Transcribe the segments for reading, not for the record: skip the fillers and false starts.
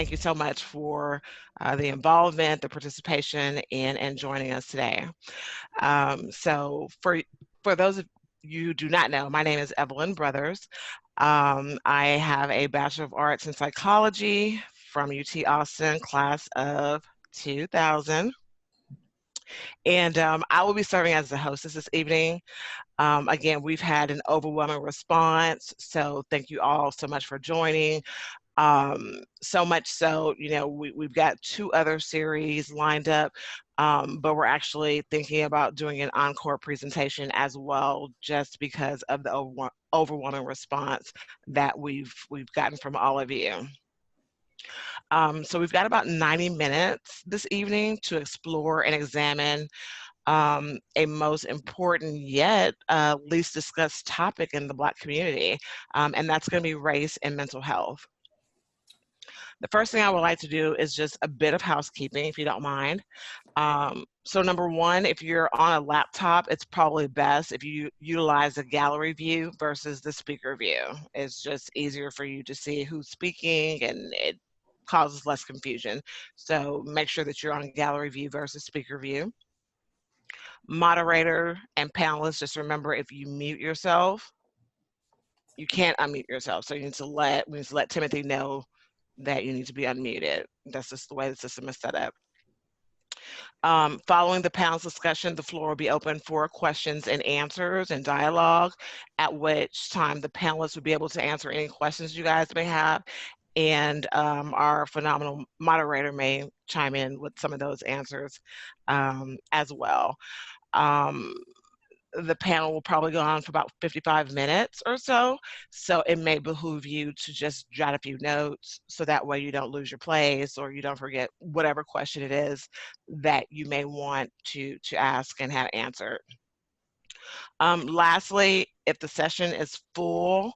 thank you so much for the involvement, the participation, and joining us today. So for those of you who do not know, my name is Evelyn Brothers. I have a Bachelor of Arts in Psychology from UT Austin, class of 2000. And I will be serving as the hostess this evening. Again, we've had an overwhelming response, so thank you all so much for joining. So much so, we've got 2 other series lined up, but we're actually thinking about doing an encore presentation as well, just because of the overwhelming response that we've gotten from all of you. So we've got about 90 minutes this evening to explore and examine a most important yet least discussed topic in the Black community, and that's going to be race and mental health. The first thing I would like to do is just a bit of housekeeping, if you don't mind. So number one, if you're on a laptop, it's probably best if you utilize the gallery view versus the speaker view. It's just easier for you to see who's speaking, and it causes less confusion. So make sure that you're on gallery view versus speaker view. Moderator and panelists, just remember, if you mute yourself, you can't unmute yourself. So we need to let Timothy know that you need to be unmuted. That's just the way the system is set up. Following the panel's discussion, the floor will be open for questions and answers and dialogue, at which time the panelists will be able to answer any questions you guys may have, and our phenomenal moderator may chime in with some of those answers as well. The panel will probably go on for about 55 minutes or so it may behoove you to just jot a few notes so that way you don't lose your place or you don't forget whatever question it is that you may want to ask and have answered. Lastly, if the session is full,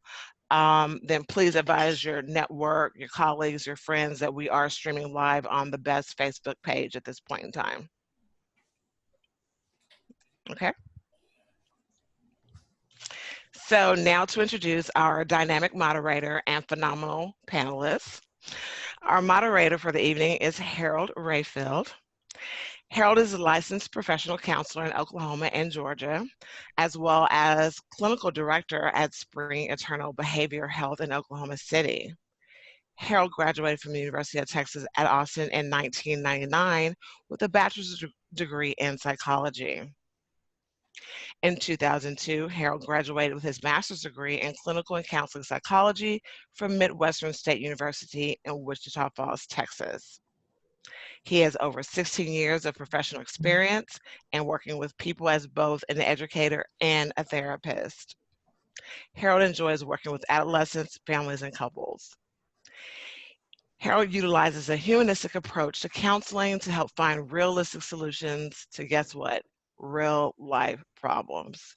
then please advise your network, your colleagues, your friends that we are streaming live on the BEST Facebook page at this point in time. Okay. So now to introduce our dynamic moderator and phenomenal panelists. Our moderator for the evening is Harold Rayfield. Harold is a licensed professional counselor in Oklahoma and Georgia, as well as clinical director at Spring Eternal Behavioral Health in Oklahoma City. Harold graduated from the University of Texas at Austin in 1999 with a bachelor's degree in psychology. In 2002, Harold graduated with his master's degree in clinical and counseling psychology from Midwestern State University in Wichita Falls, Texas. He has over 16 years of professional experience in working with people as both an educator and a therapist. Harold enjoys working with adolescents, families, and couples. Harold utilizes a humanistic approach to counseling to help find realistic solutions to, guess what? Real life problems.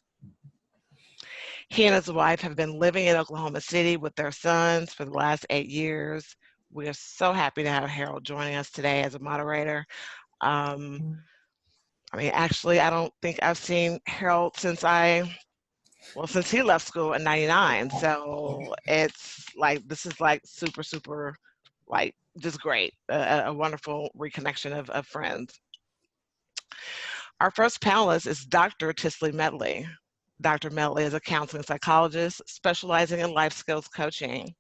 He and his wife have been living in Oklahoma City with their sons for the last 8 years. We are so happy to have Harold joining us today as a moderator. Actually, I don't think I've seen Harold since he left school in '99. So it's like, this is like super, like just great, a wonderful reconnection of friends. Our first panelist is Dr. Ticily Medley. Dr. Medley is a counseling psychologist specializing in life skills coaching.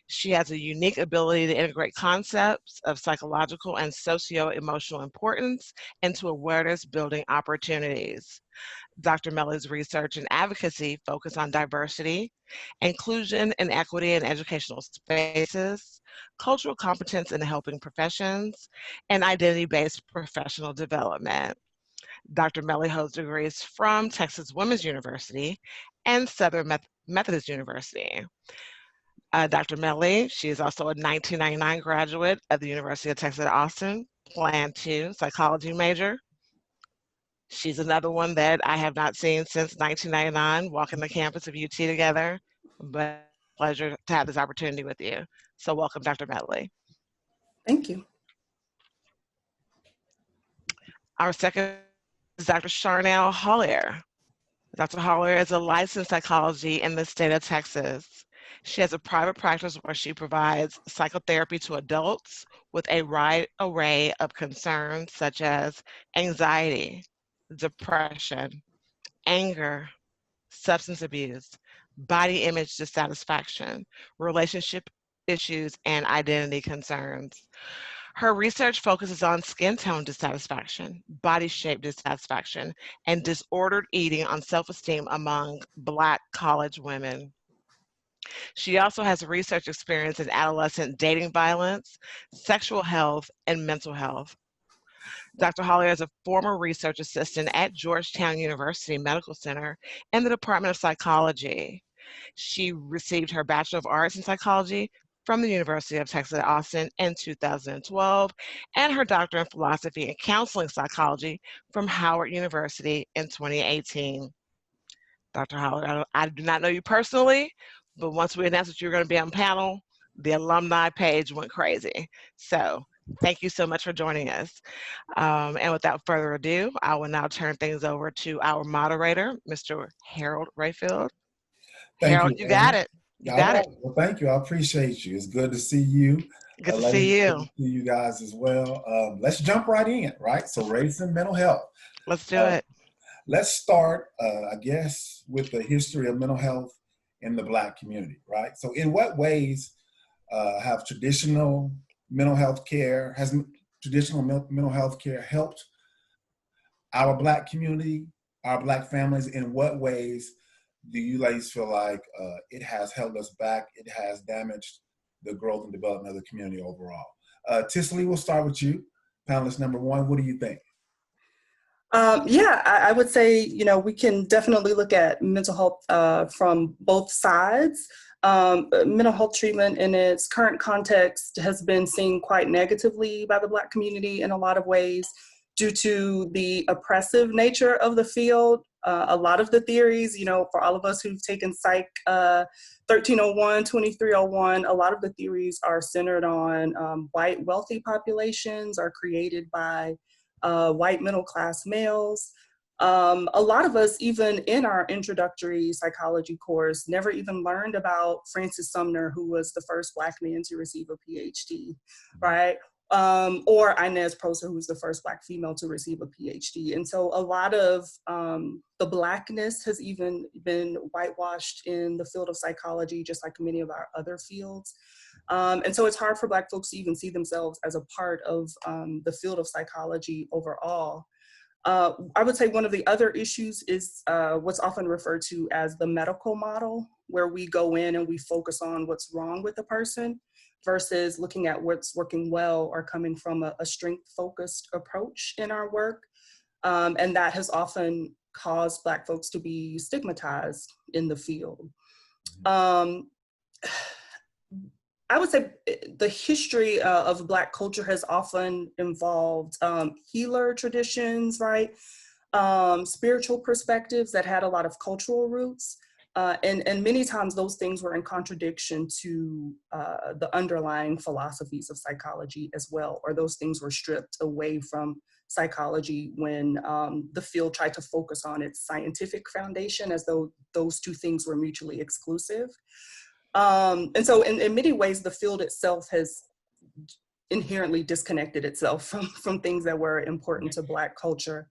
She has a unique ability to integrate concepts of psychological and socio-emotional importance into awareness-building opportunities. Dr. Medley's research and advocacy focus on diversity, inclusion and equity in educational spaces, cultural competence in helping professions, and identity-based professional development. Dr. Medley holds degrees from Texas Women's University and Southern Methodist University. Dr. Medley, she is also a 1999 graduate of the University of Texas at Austin, Plan 2 psychology major. She's another one that I have not seen since 1999, walking the campus of UT together, but pleasure to have this opportunity with you. So welcome, Dr. Medley. Thank you. Our second is Dr. Charnel Hollier. Dr. Hollier is a licensed psychology in the state of Texas. She has a private practice where she provides psychotherapy to adults with a wide array of concerns such as anxiety, depression, anger, substance abuse, body image dissatisfaction, relationship issues, and identity concerns. Her research focuses on skin tone dissatisfaction, body shape dissatisfaction, and disordered eating on self-esteem among Black college women. She also has research experience in adolescent dating violence, sexual health, and mental health. Dr. Hollier is a former research assistant at Georgetown University Medical Center in the Department of Psychology. She received her Bachelor of Arts in Psychology from the University of Texas at Austin in 2012 and her Doctor in Philosophy and Counseling Psychology from Howard University in 2018. Dr. Hollier, I do not know you personally, but once we announced that you were going to be on panel, the alumni page went crazy. So thank you so much for joining us. And without further ado, I will now turn things over to our moderator, Mr. Harold Rayfield. Thank Harold, you, you got Evan. it. You All got it. right. Well, thank you. I appreciate you. It's good to see you. Good to Ladies, see good you. to see you guys as well. Let's jump right in, right? So race and mental health. Let's do Uh, it. let's start, I guess, with the history of mental health in the Black community, right? So in what ways have traditional mental health care, has traditional mental health care helped our Black community, our Black families? In what ways do you ladies feel like it has held us back, it has damaged the growth and development of the community overall? Ticily, we'll start with you. Panelist number one, what do you think? Yeah, I would say, we can definitely look at mental health from both sides. Mental health treatment in its current context has been seen quite negatively by the Black community in a lot of ways due to the oppressive nature of the field. A lot of the theories, for all of us who've taken Psych 1301, 2301, a lot of the theories are centered on white wealthy populations, are created by white middle class males. A lot of us, even in our introductory psychology course, never even learned about Francis Sumner, who was the first Black man to receive a Ph.D., right? Or Inez Prosser, who was the first Black female to receive a Ph.D. And so a lot of the Blackness has even been whitewashed in the field of psychology, just like many of our other fields. And so it's hard for Black folks to even see themselves as a part of the field of psychology overall. I would say one of the other issues is what's often referred to as the medical model, where we go in and we focus on what's wrong with the person versus looking at what's working well or coming from a strength-focused approach in our work. And that has often caused Black folks to be stigmatized in the field. I would say the history of Black culture has often involved healer traditions, right? Spiritual perspectives that had a lot of cultural roots. And many times those things were in contradiction to the underlying philosophies of psychology as well, or those things were stripped away from psychology when the field tried to focus on its scientific foundation as though those two things were mutually exclusive. And so in many ways, the field itself has inherently disconnected itself from things that were important to Black culture.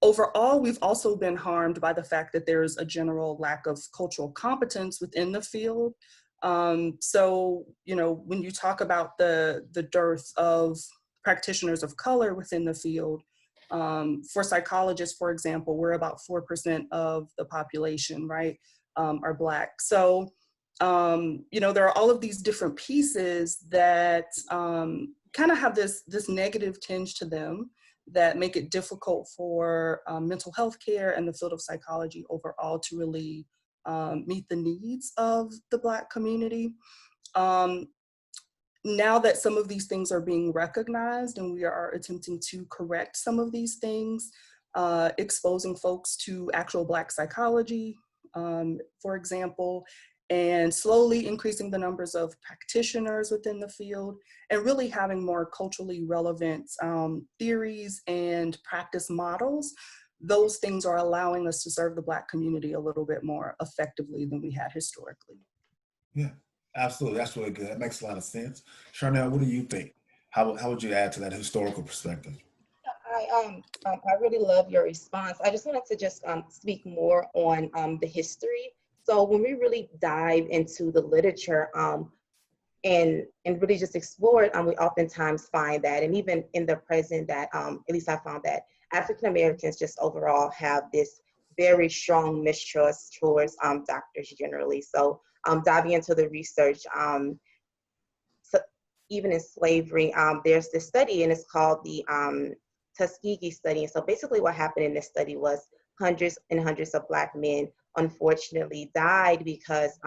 Overall, we've also been harmed by the fact that there's a general lack of cultural competence within the field. So, when you talk about the dearth of practitioners of color within the field, for psychologists, for example, we're about 4% of the population, right, are Black. So, there are all of these different pieces that kind of have this negative tinge to them that make it difficult for mental health care and the field of psychology overall to really meet the needs of the Black community. Now that some of these things are being recognized and we are attempting to correct some of these things, exposing folks to actual Black psychology, for example, and slowly increasing the numbers of practitioners within the field, and really having more culturally relevant theories and practice models those things are allowing us to serve the Black community a little bit more effectively than we had historically. Yeah, absolutely. That's really good. That makes a lot of sense. Charnel, what do you think? How would you add to that historical perspective? I really love your response. I just wanted to just speak more on the history. So when we really dive into the literature and really just explore it, we oftentimes find that, and even in the present, that at least I found that African Americans just overall have this very strong mistrust towards doctors generally. So diving into the research, so even in slavery, there's this study, and it's called the Tuskegee study. And so basically what happened in this study was hundreds and hundreds of Black men unfortunately died because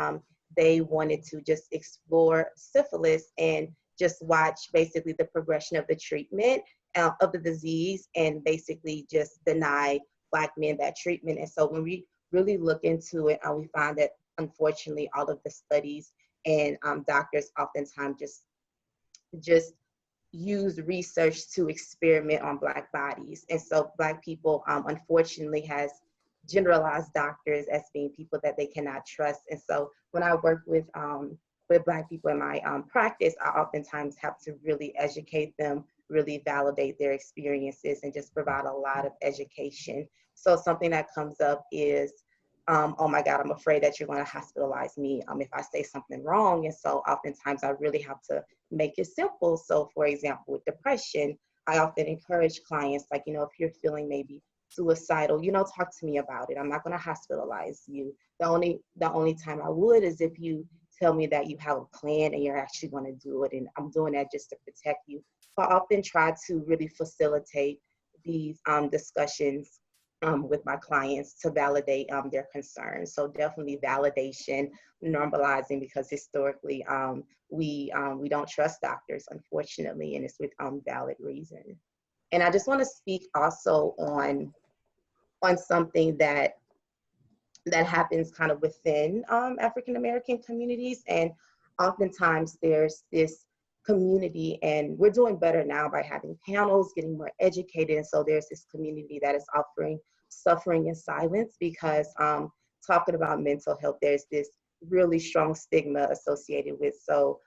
they wanted to just explore syphilis and just watch basically the progression of the treatment of the disease, and basically just deny Black men that treatment. And so when we really look into it, we find that unfortunately all of the studies and doctors oftentimes just use research to experiment on Black bodies. And so Black people unfortunately has generalized doctors as being people that they cannot trust. And so when I work with Black people in my practice, I oftentimes have to really educate them, really validate their experiences, and just provide a lot of education. So something that comes up is, oh my God, I'm afraid that you're going to hospitalize me if I say something wrong. And so oftentimes I really have to make it simple. So for example, with depression, I often encourage clients, like, if you're feeling maybe suicidal, talk to me about it. I'm not going to hospitalize you. The only time I would is if you tell me that you have a plan and you're actually going to do it. And I'm doing that just to protect you. So I often try to really facilitate these discussions with my clients to validate their concerns. So definitely validation, normalizing, because historically we don't trust doctors, unfortunately, and it's with valid reason. And I just want to speak also on something that happens kind of within African American communities. And oftentimes there's this community, and we're doing better now by having panels, getting more educated. And so there's this community that is offering suffering in silence, because talking about mental health, there's this really strong stigma associated with. So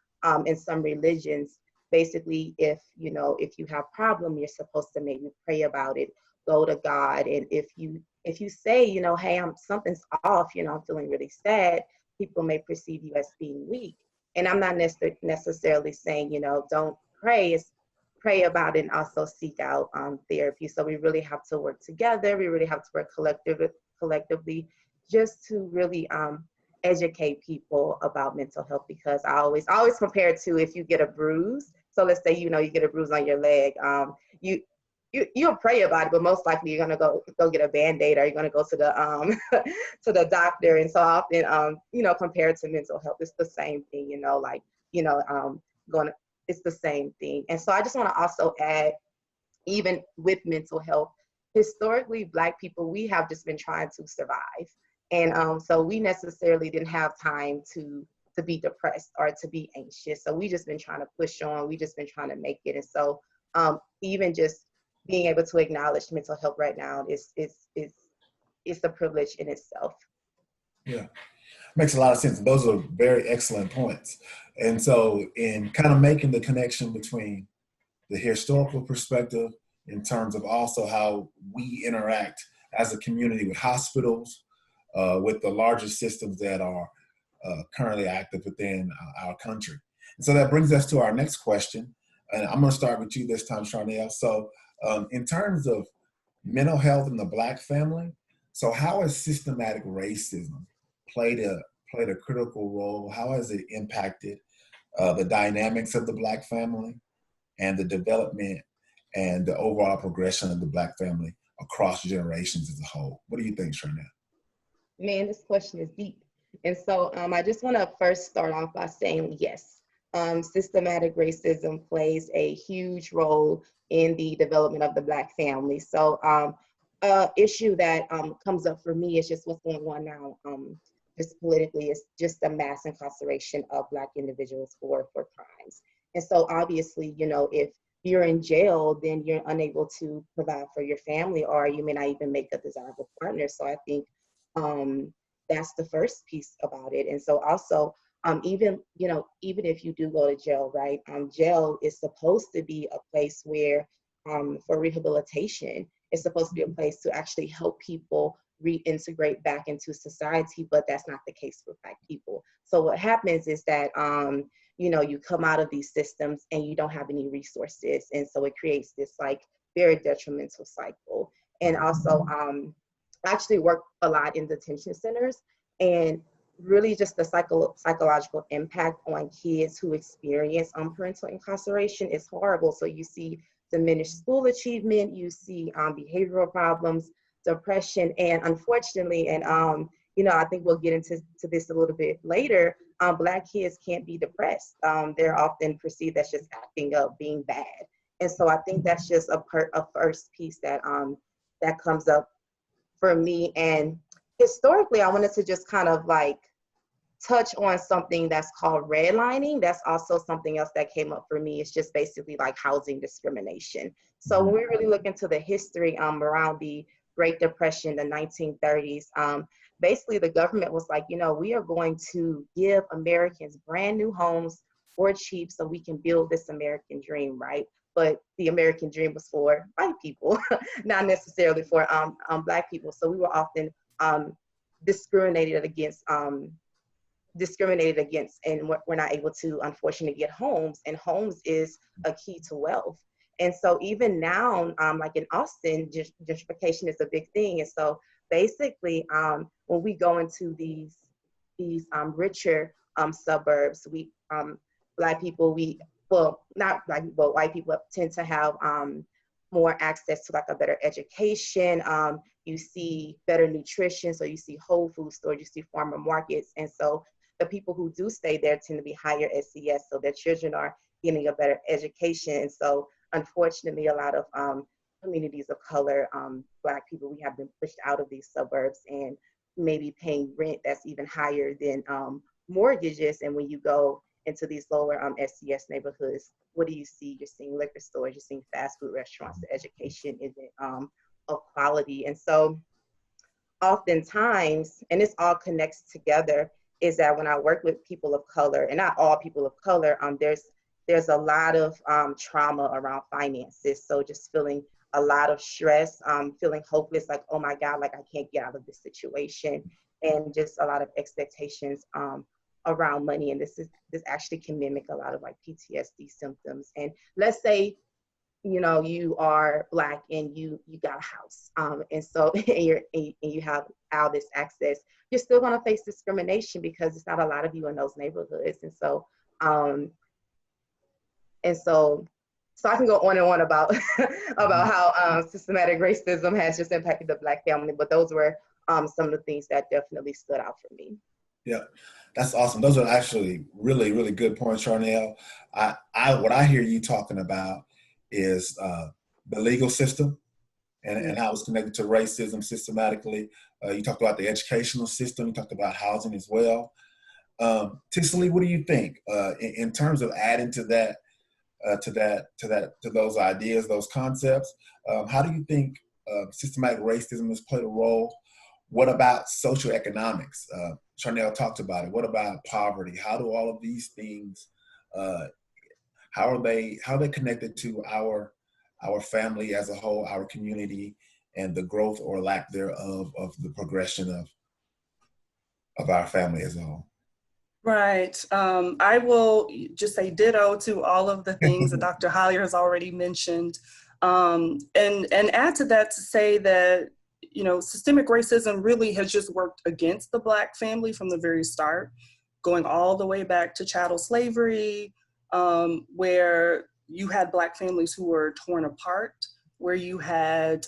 in some religions, basically, if you have problem, you're supposed to maybe pray about it, go to God. And if you say, hey, something's off, I'm feeling really sad, people may perceive you as being weak. And I'm not necessarily saying, don't pray. It's pray about it and also seek out therapy. So we really have to work together. We really have to work collectively just to really educate people about mental health, because I always compare it to if you get a bruise. So let's say, you get a bruise on your leg, you'll pray about it, but most likely you're gonna go get a Band-Aid, or you're gonna go to the to the doctor. And so often, compared to mental health, it's the same thing. It's the same thing. And so I just want to also add, even with mental health, historically, Black people, we have just been trying to survive, and so we necessarily didn't have time to be depressed or to be anxious. So we just been trying to push on. We just been trying to make it. And so even just being able to acknowledge mental health right now is a privilege in itself. Yeah, makes a lot of sense. Those are very excellent points. And so in kind of making the connection between the historical perspective in terms of also how we interact as a community with hospitals, with the larger systems that are currently active within our country. And so that brings us to our next question. And I'm going to start with you this time, Charnel. So in terms of mental health in the Black family, so how has systematic racism played a critical role? How has it impacted the dynamics of the Black family and the development and the overall progression of the Black family across generations as a whole? What do you think, Charnel? Man, this question is deep. And so I just want to first start off by saying, yes, systematic racism plays a huge role in the development of the Black family. So issue that comes up for me is just what's going on now, just politically, is just the mass incarceration of Black individuals for crimes. And so obviously, if you're in jail, then you're unable to provide for your family, or you may not even make a desirable partner. So I think that's the first piece about it. And so also, even, you know, even if you do go to jail, right? Jail is supposed to be a place where, for rehabilitation, it's supposed to be a place to actually help people reintegrate back into society, but that's not the case for Black people. So what happens is that, you know, you come out of these systems and you don't have any resources. And so it creates this like very detrimental cycle. And also, I actually work a lot in detention centers, and really just the psychological impact on kids who experience parental incarceration is horrible. So you see diminished school achievement, you see behavioral problems, depression, and unfortunately, and you know, I think we'll get into this a little bit later, Black kids can't be depressed. They're often perceived as just acting up, being bad. And so I think that's just a first piece that that comes up for me. And historically, I wanted to just kind of like touch on something that's called redlining. That's also something else that came up for me. It's just basically like housing discrimination. So when we really look into the history around the Great Depression, the 1930s, basically the government was like, you know, we are going to give Americans brand new homes for cheap so we can build this American dream, right? But the American dream was for white people, not necessarily for Black people. So we were often discriminated against, and we're not able to, unfortunately, get homes. And homes is a key to wealth. And so even now, like in Austin, gentrification is a big thing. And so basically, when we go into these richer suburbs, we Black people, well, not Black people, but white people tend to have more access to like a better education. You see better nutrition, so you see Whole Food stores, you see farmer markets, and so the people who do stay there tend to be higher SES, so their children are getting a better education. And so unfortunately, a lot of communities of color, Black people, we have been pushed out of these suburbs and maybe paying rent that's even higher than mortgages. And when you go into these lower SES neighborhoods, what do you see? You're seeing liquor stores, you're seeing fast food restaurants. The education isn't of quality. And so oftentimes, and this all connects together, is that when I work with people of color, and not all people of color, there's a lot of trauma around finances. So just feeling a lot of stress, feeling hopeless, like, oh my God, like I can't get out of this situation, and just a lot of expectations around money. And this actually can mimic a lot of like PTSD symptoms. And let's say, you know, you are Black and you got a house, and so and you have all this access, you're still going to face discrimination because it's not a lot of you in those neighborhoods. And so so I can go on and on about about how systematic racism has just impacted the Black family, but those were some of the things that definitely stood out for me. Yeah, that's awesome. Those are actually really, really good points, Charnel. What I hear you talking about is the legal system and how it's connected to racism systematically. You talked about the educational system. You talked about housing as well. Ticily, what do you think in terms of adding to that, to those ideas, those concepts? How do you think systematic racism has played a role? What about social economics? Charnel talked about it. What about poverty? How do all of these things, how are they connected to our family as a whole, our community, and the growth or lack thereof of the progression of our family as a whole? Right. I will just say ditto to all of the things that Dr. Hollier has already mentioned, and add to that to say that, you know, systemic racism really has just worked against the Black family from the very start, going all the way back to chattel slavery, where you had Black families who were torn apart, where you had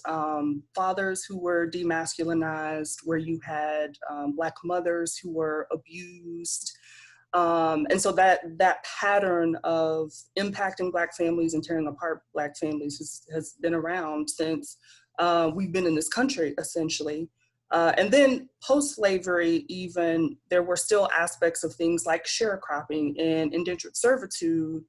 fathers who were demasculinized, where you had Black mothers who were abused. And so that pattern of impacting Black families and tearing apart Black families has been around since we've been in this country, essentially. And then post-slavery, even, there were still aspects of things like sharecropping and indentured servitude,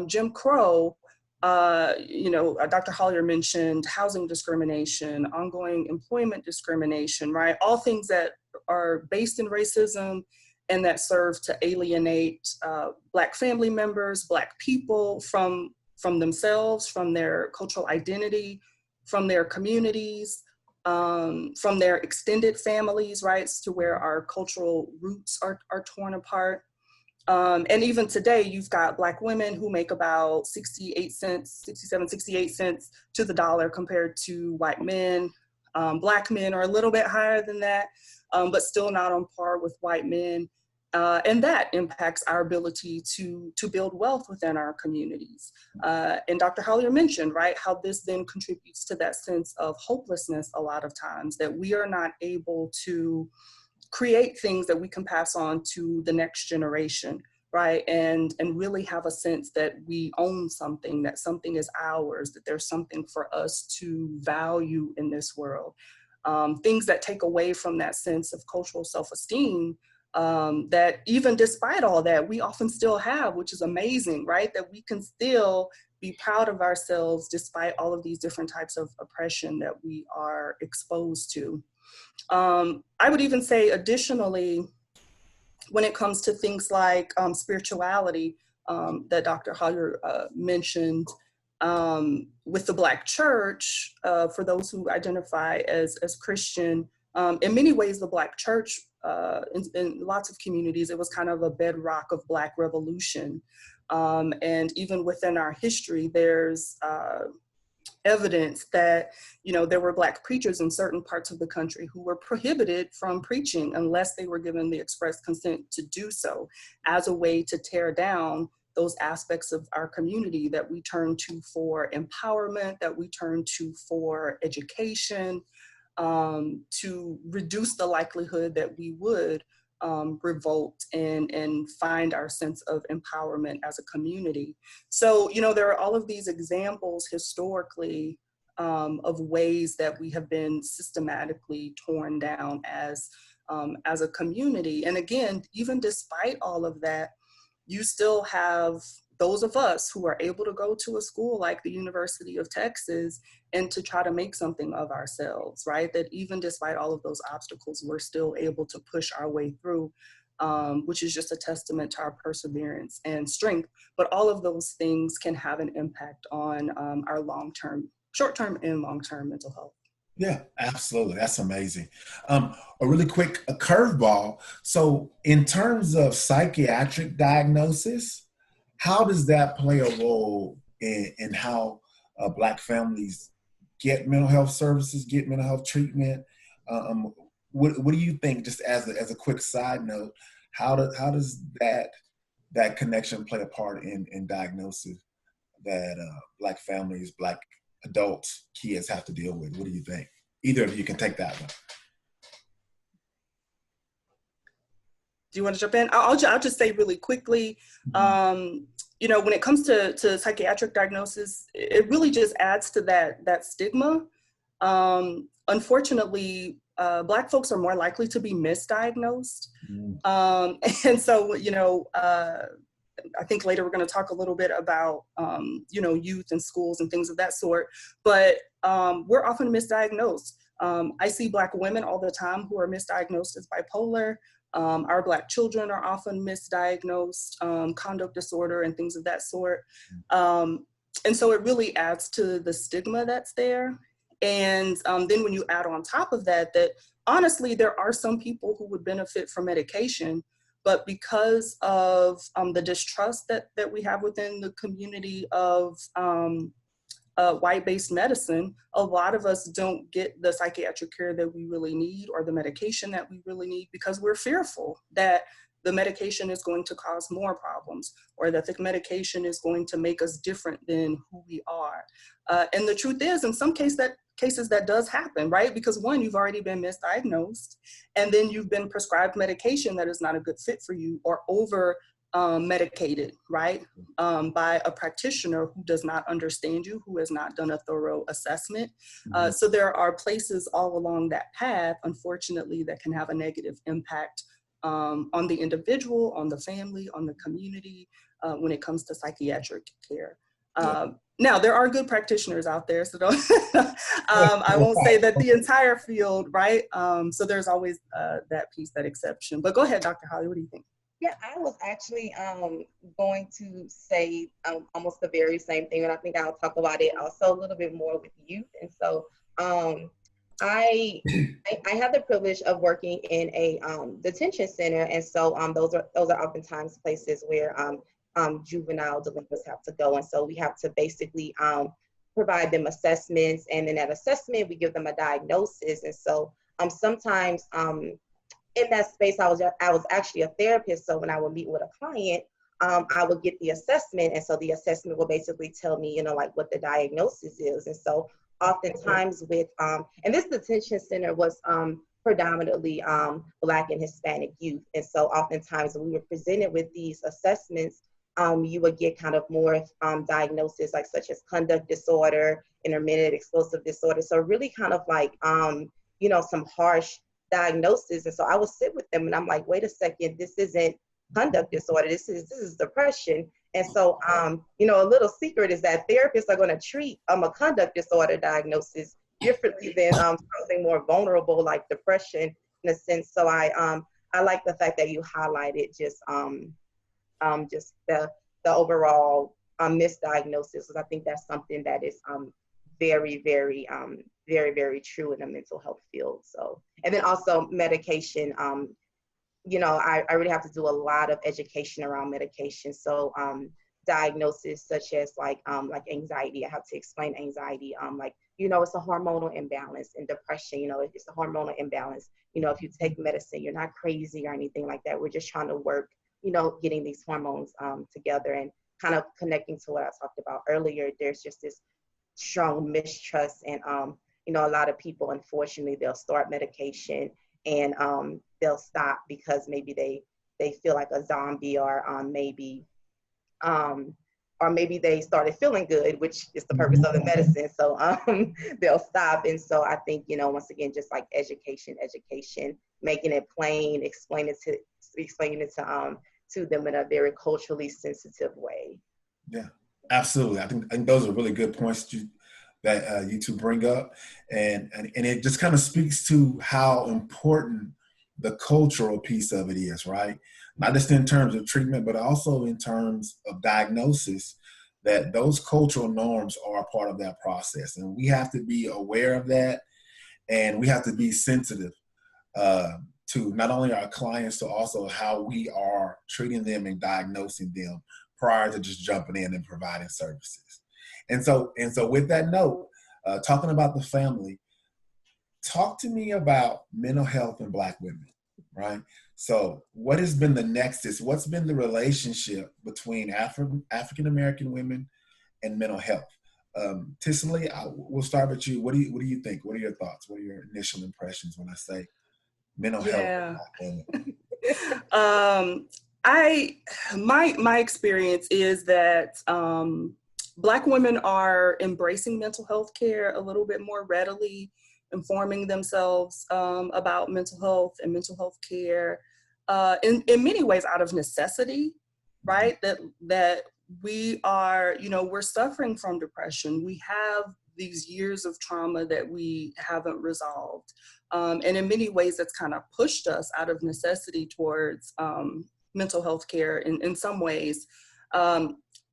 Jim Crow, Dr. Hollier mentioned housing discrimination, ongoing employment discrimination, right? All things that are based in racism and that serve to alienate Black family members, Black people from themselves, from their cultural identity, from their communities, from their extended families, right? To where our cultural roots are torn apart. And even today, you've got Black women who make about 68 cents, 67, 68 cents to the dollar compared to white men. Black men are a little bit higher than that, but still not on par with white men. And that impacts our ability to build wealth within our communities. And Dr. Hollier mentioned, right, how this then contributes to that sense of hopelessness a lot of times, that we are not able to create things that we can pass on to the next generation, right? And really have a sense that we own something, that something is ours, that there's something for us to value in this world. Things that take away from that sense of cultural self-esteem that even despite all that, we often still have, which is amazing, right? That we can still be proud of ourselves despite all of these different types of oppression that we are exposed to. I would even say additionally, when it comes to things like spirituality that Dr. Hollier mentioned, with the Black church, for those who identify as Christian, in many ways, the Black church, in lots of communities, it was kind of a bedrock of Black revolution. And even within our history, there's evidence that, there were Black preachers in certain parts of the country who were prohibited from preaching unless they were given the express consent to do so, as a way to tear down those aspects of our community that we turn to for empowerment, that we turn to for education, to reduce the likelihood that we would revolt and find our sense of empowerment as a community. So, there are all of these examples historically of ways that we have been systematically torn down as a community. And again, even despite all of that, you still have those of us who are able to go to a school like the University of Texas and to try to make something of ourselves, right? That even despite all of those obstacles, we're still able to push our way through, which is just a testament to our perseverance and strength. But all of those things can have an impact on our short-term and long-term mental health. Yeah, absolutely. That's amazing. A really quick curveball. So in terms of psychiatric diagnosis, how does that play a role in how Black families get mental health services, get mental health treatment? What do you think, just as a quick side note, how does that connection play a part in diagnosis that Black families, Black adults, kids have to deal with? What do you think? Either of you can take that one. Do you want to jump in? I'll just say really quickly, when it comes to psychiatric diagnosis, it really just adds to that stigma. Unfortunately, Black folks are more likely to be misdiagnosed. And so, I think later we're going to talk a little bit about, youth and schools and things of that sort, but we're often misdiagnosed. I see Black women all the time who are misdiagnosed as bipolar. Our Black children are often misdiagnosed, conduct disorder and things of that sort. And so it really adds to the stigma that's there. And then when you add on top of that honestly, there are some people who would benefit from medication, but because of the distrust that we have within the community of white-based medicine, a lot of us don't get the psychiatric care that we really need or the medication that we really need because we're fearful that the medication is going to cause more problems or that the medication is going to make us different than who we are. And the truth is, in some cases that does happen, right? Because one, you've already been misdiagnosed, and then you've been prescribed medication that is not a good fit for you or over medicated, right? By a practitioner who does not understand you, who has not done a thorough assessment. So there are places all along that path, unfortunately, that can have a negative impact on the individual, on the family, on the community, when it comes to psychiatric care. Now, there are good practitioners out there, so don't, I won't say that the entire field, right? So there's always that piece, that exception. But go ahead, Dr. Holly, what do you think? Yeah, I was actually going to say almost the very same thing, and I think I'll talk about it also a little bit more with youth. And so I have the privilege of working in a detention center, and so those are oftentimes places where juvenile delinquents have to go, and so we have to basically provide them assessments, and then that assessment we give them a diagnosis. And so sometimes in that space, I was actually a therapist. So when I would meet with a client, I would get the assessment, and so the assessment will basically tell me, you know, like what the diagnosis is. And so oftentimes with and this detention center was predominantly Black and Hispanic youth, and so oftentimes when we were presented with these assessments, you would get kind of more diagnoses like such as conduct disorder, intermittent explosive disorder. So really kind of like you know, some harsh diagnosis. And so I would sit with them and I'm like, wait a second, this isn't conduct disorder, this is depression. And so you know, a little secret is that therapists are going to treat a conduct disorder diagnosis differently than something more vulnerable like depression in a sense. So I like the fact that you highlighted just the overall misdiagnosis, because I think that's something that is very, very, very, very true in the mental health field. So, and then also medication, you know, I really have to do a lot of education around medication. So diagnosis such as like anxiety, I have to explain anxiety, like, you know, it's a hormonal imbalance. And depression, you know, it's a hormonal imbalance. You know, if you take medicine, you're not crazy or anything like that. We're just trying to work, you know, getting these hormones together, and kind of connecting to what I talked about earlier. There's just this strong mistrust, and you know, a lot of people, unfortunately, they'll start medication and they'll stop because maybe they feel like a zombie, or maybe they started feeling good, which is the purpose of the medicine. So they'll stop. And so I think, you know, once again, just like education, making it plain, explaining it to them in a very culturally sensitive way. Yeah, absolutely. I think those are really good points that you two bring up, and it just kind of speaks to how important the cultural piece of it is, right? Not just in terms of treatment, but also in terms of diagnosis, that those cultural norms are a part of that process. And we have to be aware of that, and we have to be sensitive to not only our clients, to also how we are treating them and diagnosing them prior to just jumping in and providing services. And so with that note, talking about the family, talk to me about mental health in Black women, right? So what has been the nexus? What's been the relationship between African-American women and mental health? Ticily, we'll start with you. What do you think? What are your thoughts? What are your initial impressions when I say mental health in Black women? My experience is that Black women are embracing mental health care a little bit more readily, informing themselves about mental health and mental health care in many ways out of necessity, right? That we are, you know, we're suffering from depression. We have these years of trauma that we haven't resolved. And in many ways, that's kind of pushed us out of necessity towards mental health care in some ways.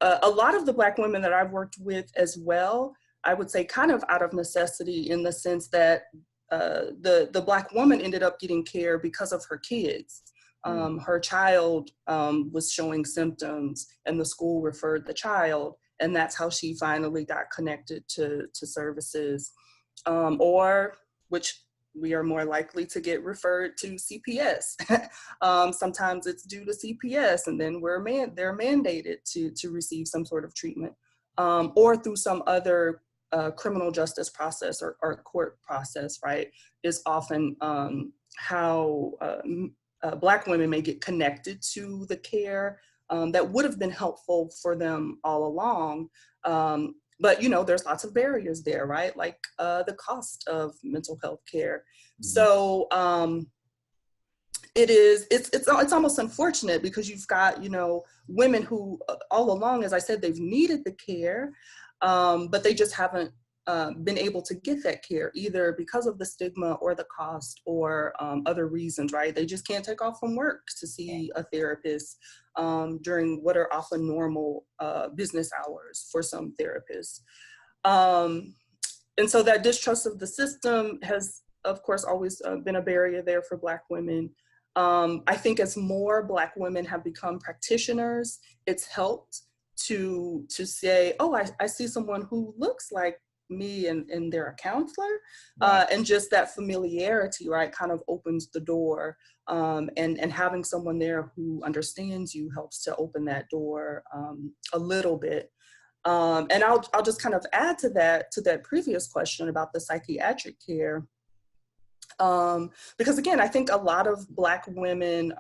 A lot of the Black women that I've worked with as well, I would say kind of out of necessity, in the sense that the Black woman ended up getting care because of her kids. Her child was showing symptoms and the school referred the child, and that's how she finally got connected to services, or which we are more likely to get referred to CPS. Sometimes it's due to CPS, and then they're mandated to receive some sort of treatment, or through some other criminal justice process or court process, right? Is often how Black women may get connected to the care that would have been helpful for them all along. But, you know, there's lots of barriers there, right? Like the cost of mental health care. Mm-hmm. So it's almost unfortunate, because you've got, you know, women who all along, as I said, they've needed the care, but they just haven't been able to get that care, either because of the stigma or the cost or other reasons, right? They just can't take off from work to see a therapist during what are often normal business hours for some therapists. And so that distrust of the system has, of course, always been a barrier there for Black women. I think as more Black women have become practitioners, it's helped to say, oh, I see someone who looks like me and they're a counselor. Right. And just that familiarity, right, kind of opens the door. And having someone there who understands you helps to open that door a little bit. And I'll just kind of add to that previous question about the psychiatric care. Because again, I think a lot of Black women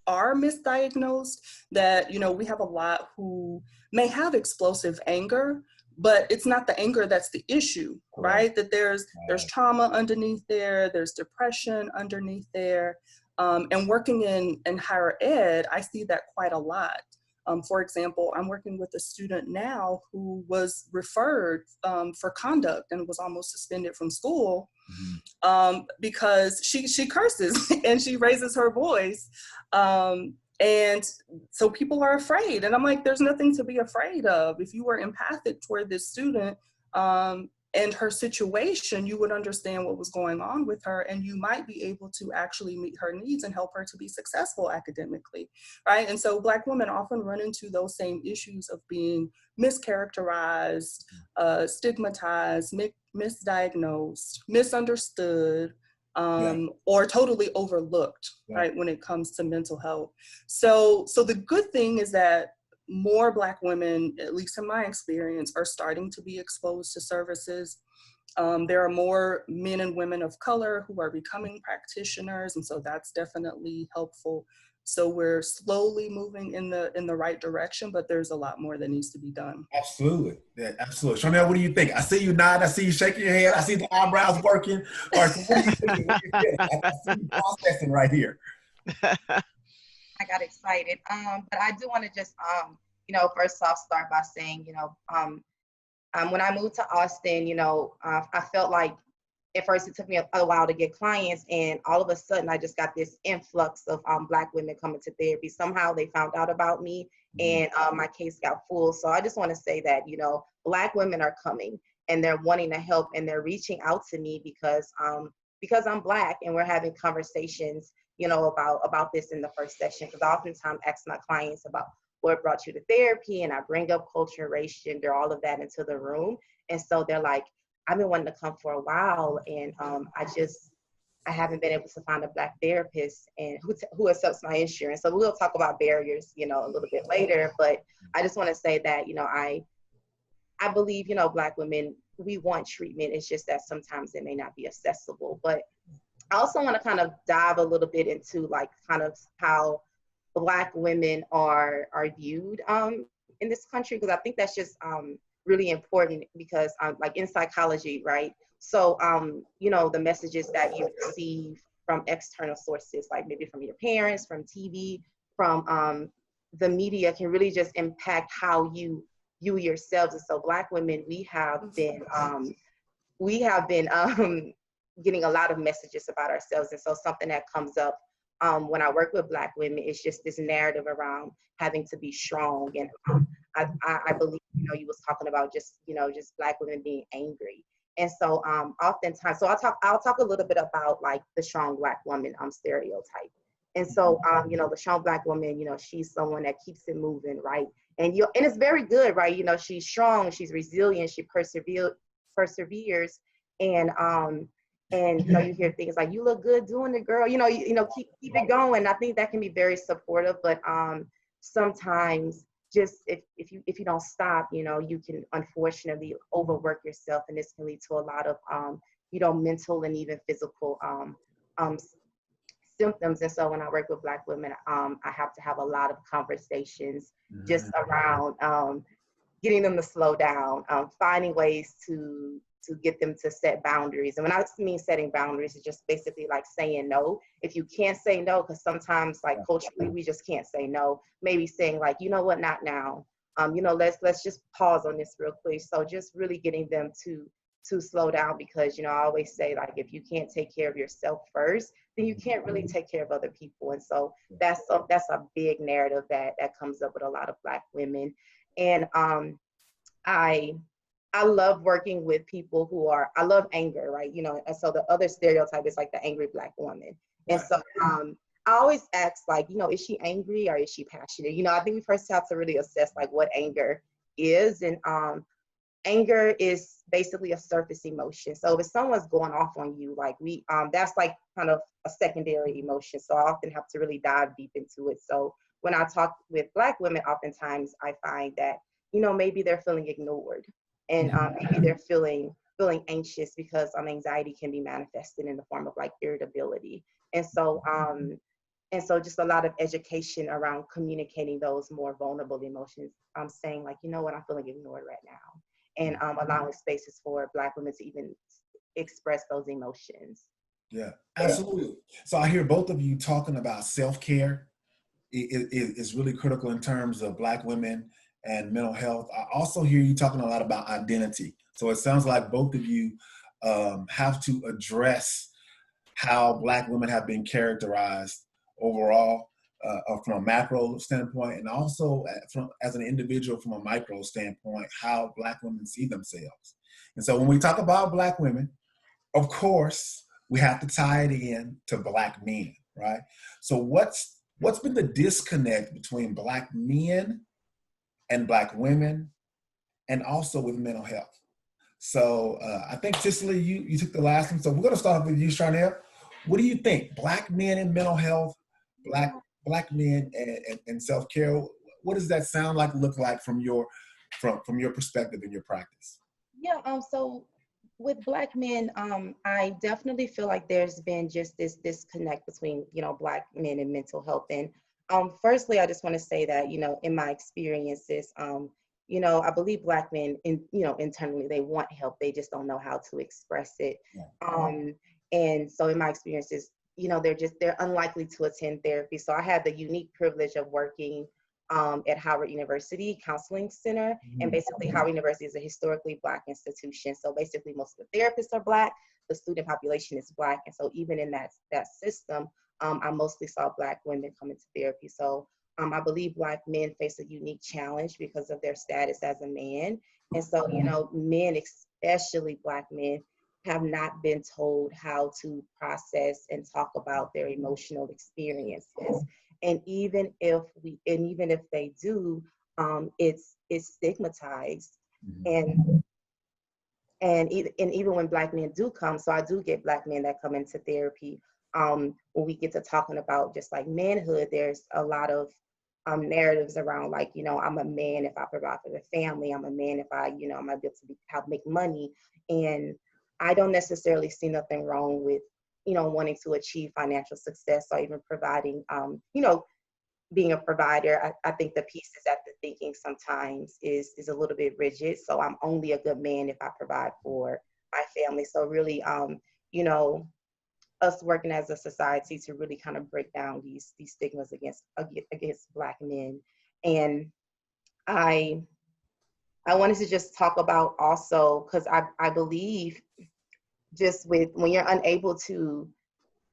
are misdiagnosed, that, you know, we have a lot who may have explosive anger, but it's not the anger that's the issue, right? That there's trauma underneath there, there's depression underneath there. And working in higher ed, I see that quite a lot. For example, I'm working with a student now who was referred for conduct and was almost suspended from school because she curses and she raises her voice. And so people are afraid. And I'm like, there's nothing to be afraid of. If you were empathic toward this student and her situation, you would understand what was going on with her, and you might be able to actually meet her needs and help her to be successful academically, right? And so Black women often run into those same issues of being mischaracterized, stigmatized, misdiagnosed, misunderstood, or totally overlooked, right, when it comes to mental health. So the good thing is that more Black women, at least in my experience, are starting to be exposed to services. There are more men and women of color who are becoming practitioners, and so that's definitely helpful. So we're slowly moving in the right direction, but there's a lot more that needs to be done. Absolutely. Yeah, absolutely. Charnel, what do you think? I see you nod, I see you shaking your head, I see the eyebrows working. All right, so what do you think? What do you think? I see you processing right here. I got excited. But I do want to just, first off, start by saying, when I moved to Austin, I felt like at first it took me a while to get clients, and all of a sudden I just got this influx of Black women coming to therapy. Somehow they found out about me, and my case got full. So I just want to say that, Black women are coming and they're wanting to help, and they're reaching out to me because I'm Black, and we're having conversations, about this in the first session. Because I oftentimes ask my clients about what brought you to therapy, and I bring up culture, race, gender, all of that into the room. And so they're like, I've been wanting to come for a while, and I haven't been able to find a Black therapist and who accepts my insurance. So we'll talk about barriers, a little bit later. But I just want to say that, I believe, Black women, we want treatment. It's just that sometimes it may not be accessible. But I also want to kind of dive a little bit into like kind of how Black women are viewed in this country, because I think that's just really important, because like in psychology, right? So, the messages that you receive from external sources, like maybe from your parents, from TV, from the media, can really just impact how you yourselves. And so Black women, we have been getting a lot of messages about ourselves. And so something that comes up when I work with Black women is just this narrative around having to be strong. And I believe, you was talking about just Black women being angry. And so oftentimes, so I'll talk a little bit about like the strong Black woman stereotype. And so, the strong Black woman, she's someone that keeps it moving, right? And it's very good, right? She's strong, she's resilient, she perseveres. And you hear things like, you look good doing it, girl, keep it going. I think that can be very supportive, but sometimes just if you don't stop, you can unfortunately overwork yourself, and this can lead to a lot of mental and even physical symptoms. And so when I work with Black women, I have to have a lot of conversations just around getting them to slow down, finding ways to get them to set boundaries. And when I mean setting boundaries, it's just basically like saying no. If you can't say no, because sometimes like culturally, we just can't say no. Maybe saying like, you know what, not now. You know, let's just pause on this real quick. So just really getting them to slow down, because, you know, I always say, like, if you can't take care of yourself first, then you can't really take care of other people. And so that's a big narrative that comes up with a lot of Black women. And I love working with people who are, I love anger, right? You know, and so the other stereotype is like the angry Black woman. And so I always ask, like, you know, is she angry or is she passionate? You know, I think we first have to really assess like what anger is. And anger is basically a surface emotion. So if someone's going off on you, like that's like kind of a secondary emotion. So I often have to really dive deep into it. So when I talk with Black women, oftentimes I find that, you know, maybe they're feeling ignored, and maybe they're feeling anxious, because anxiety can be manifested in the form of like irritability. And so just a lot of education around communicating those more vulnerable emotions. I'm saying, like, you know what, I'm feeling ignored right now. And allowing spaces for Black women to even express those emotions. Yeah, absolutely. So I hear both of you talking about self-care. It is really critical in terms of Black women and mental health. I also hear you talking a lot about identity. So it sounds like both of you have to address how Black women have been characterized overall from a macro standpoint, and also as an individual from a micro standpoint, how Black women see themselves. And so when we talk about Black women, of course, we have to tie it in to Black men, right? So what's been the disconnect between Black men and Black women, and also with mental health? So I think, Ticily, you took the last one. So we're going to start off with you, Charnel. What do you think? Black men and mental health, Black men and self-care. What does that sound like, look like from your perspective in your practice? Yeah. So with Black men, I definitely feel like there's been just this disconnect between, you know, Black men and mental health. And firstly, I just want to say that, you know, in my experiences, you know, I believe Black men, internally, they want help. They just don't know how to express it. Yeah. And so in my experiences, you know, they're unlikely to attend therapy. So I had the unique privilege of working at Howard University Counseling Center. And basically Howard University is a historically Black institution. So basically most of the therapists are Black, the student population is Black. And so even in that system, I mostly saw Black women come into therapy. So I believe Black men face a unique challenge because of their status as a man. And so, you know, men, especially Black men, have not been told how to process and talk about their emotional experiences. And even if they do, it's stigmatized. And even when Black men do come, so I do get Black men that come into therapy. When we get to talking about just like manhood, there's a lot of narratives around, like, you know, I'm a man if I provide for the family. I'm a man if I, you know, I'm able to make money. And I don't necessarily see nothing wrong with, you know, wanting to achieve financial success or even providing, you know, being a provider. I think the pieces at the thinking sometimes is a little bit rigid. So I'm only a good man if I provide for my family. So really, you know, us working as a society to really kind of break down these stigmas against Black men. And I wanted to just talk about also, because I believe just when you're unable to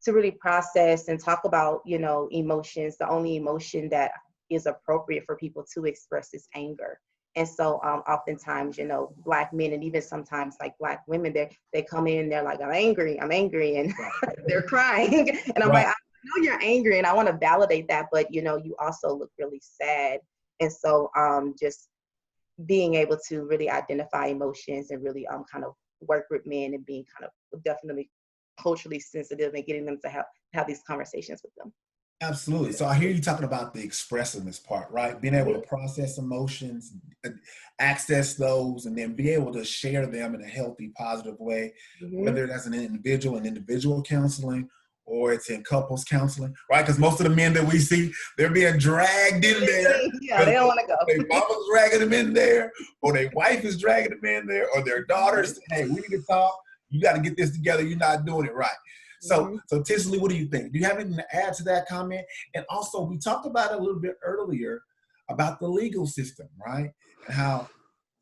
really process and talk about, you know, emotions, the only emotion that is appropriate for people to express is anger. And so oftentimes, you know, Black men and even sometimes like Black women, they come in, they're like, I'm angry, and they're crying. And I'm like, I know you're angry and I want to validate that, but, you know, you also look really sad. And so just being able to really identify emotions and really kind of work with men and being kind of definitely culturally sensitive and getting them to have these conversations with them. Absolutely. So I hear you talking about the expressiveness part, right? Being able to process emotions, access those, and then be able to share them in a healthy, positive way, whether that's an individual counseling, or it's in couples counseling, right? Because most of the men that we see, they're being dragged in there. Yeah, they don't want to go. Their mama's dragging them in there, or their wife is dragging them in there, or their daughters, hey, we need to talk. You got to get this together. You're not doing it right. So Ticily, what do you think? Do you have anything to add to that comment? And also, we talked about it a little bit earlier about the legal system, right? And how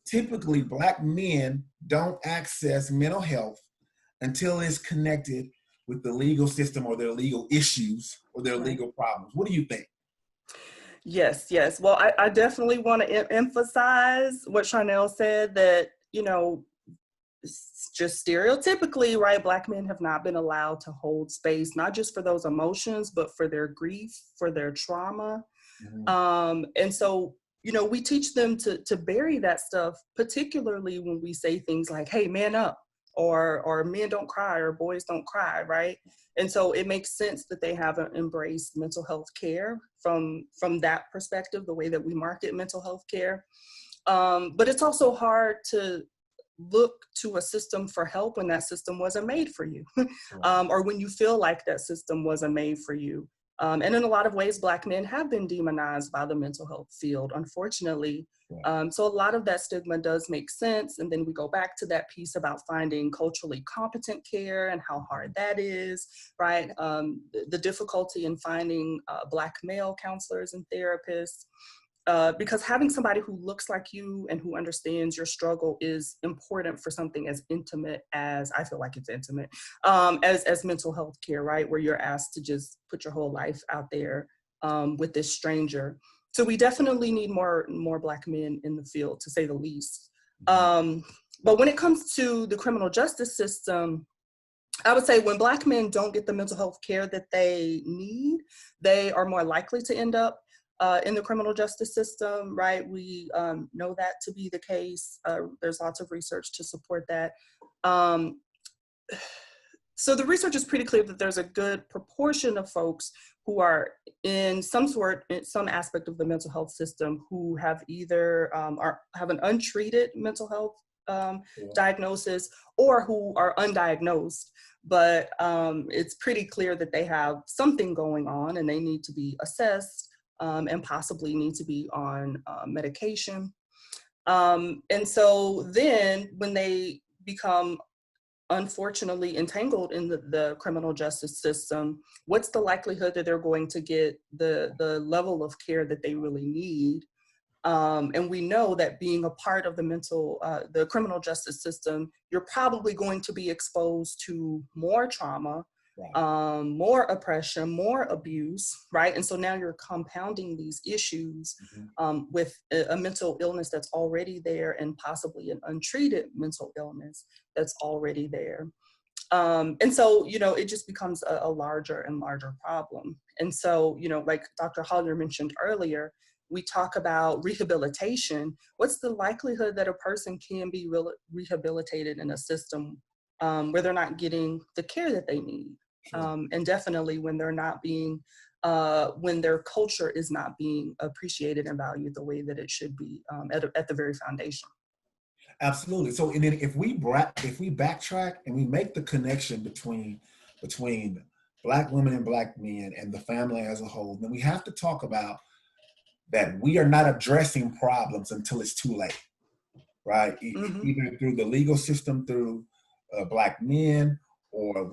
typically Black men don't access mental health until it's connected with the legal system or their legal issues or their legal problems. What do you think? Yes, yes. Well, I definitely want to emphasize what Charnel said, that, you know, just stereotypically, right, Black men have not been allowed to hold space, not just for those emotions, but for their grief, for their trauma. And so, you know, we teach them to bury that stuff, particularly when we say things like, hey, man up, or men don't cry, or boys don't cry, right? And so it makes sense that they haven't embraced mental health care from that perspective, the way that we market mental health care. But it's also hard to look to a system for help when that system wasn't made for you, or when you feel like that system wasn't made for you. And in a lot of ways, Black men have been demonized by the mental health field, unfortunately. So a lot of that stigma does make sense. And then we go back to that piece about finding culturally competent care and how hard that is, right? The difficulty in finding Black male counselors and therapists. Because having somebody who looks like you and who understands your struggle is important for something as intimate as, I feel like it's intimate, as mental health care, right? Where you're asked to just put your whole life out there with this stranger. So we definitely need more Black men in the field, to say the least. But when it comes to the criminal justice system, I would say when Black men don't get the mental health care that they need, they are more likely to end up in the criminal justice system, right? We know that to be the case. There's lots of research to support that. So the research is pretty clear that there's a good proportion of folks who are in some aspect of the mental health system who have either have an untreated mental health diagnosis, or who are undiagnosed, but it's pretty clear that they have something going on and they need to be assessed. And possibly need to be on medication. And so then when they become unfortunately entangled in the criminal justice system, what's the likelihood that they're going to get the level of care that they really need? And we know that being a part of the criminal justice system, you're probably going to be exposed to more trauma, more oppression, more abuse, right? And so now you're compounding these issues with a mental illness that's already there, and possibly an untreated mental illness that's already there. And so, you know, it just becomes a larger and larger problem. And so, you know, like Dr. Hollier mentioned earlier, we talk about rehabilitation. What's the likelihood that a person can be rehabilitated in a system where they're not getting the care that they need? And definitely when they're not being, when their culture is not being appreciated and valued the way that it should be at the very foundation. Absolutely. So, and then if we backtrack and we make the connection between Black women and Black men and the family as a whole, then we have to talk about that we are not addressing problems until it's too late, right? Either through the legal system, through Black men, or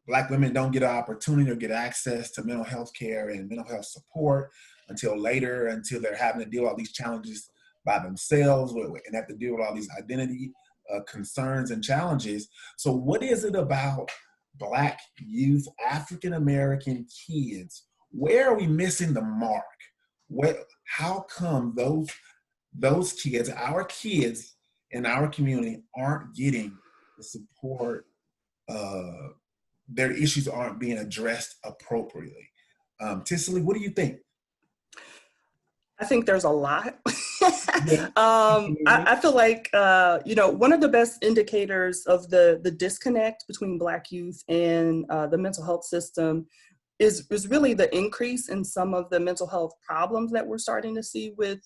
Black women don't get an opportunity or get access to mental health care and mental health support until later, until they're having to deal with all these challenges by themselves and have to deal with all these identity concerns and challenges. So what is it about Black youth, African-American kids? Where are we missing the mark? How come those kids, our kids in our community, aren't getting the support? Their issues aren't being addressed appropriately. Ticily, what do you think? I think there's a lot. I feel like, you know, one of the best indicators of the disconnect between Black youth and the mental health system is really the increase in some of the mental health problems that we're starting to see with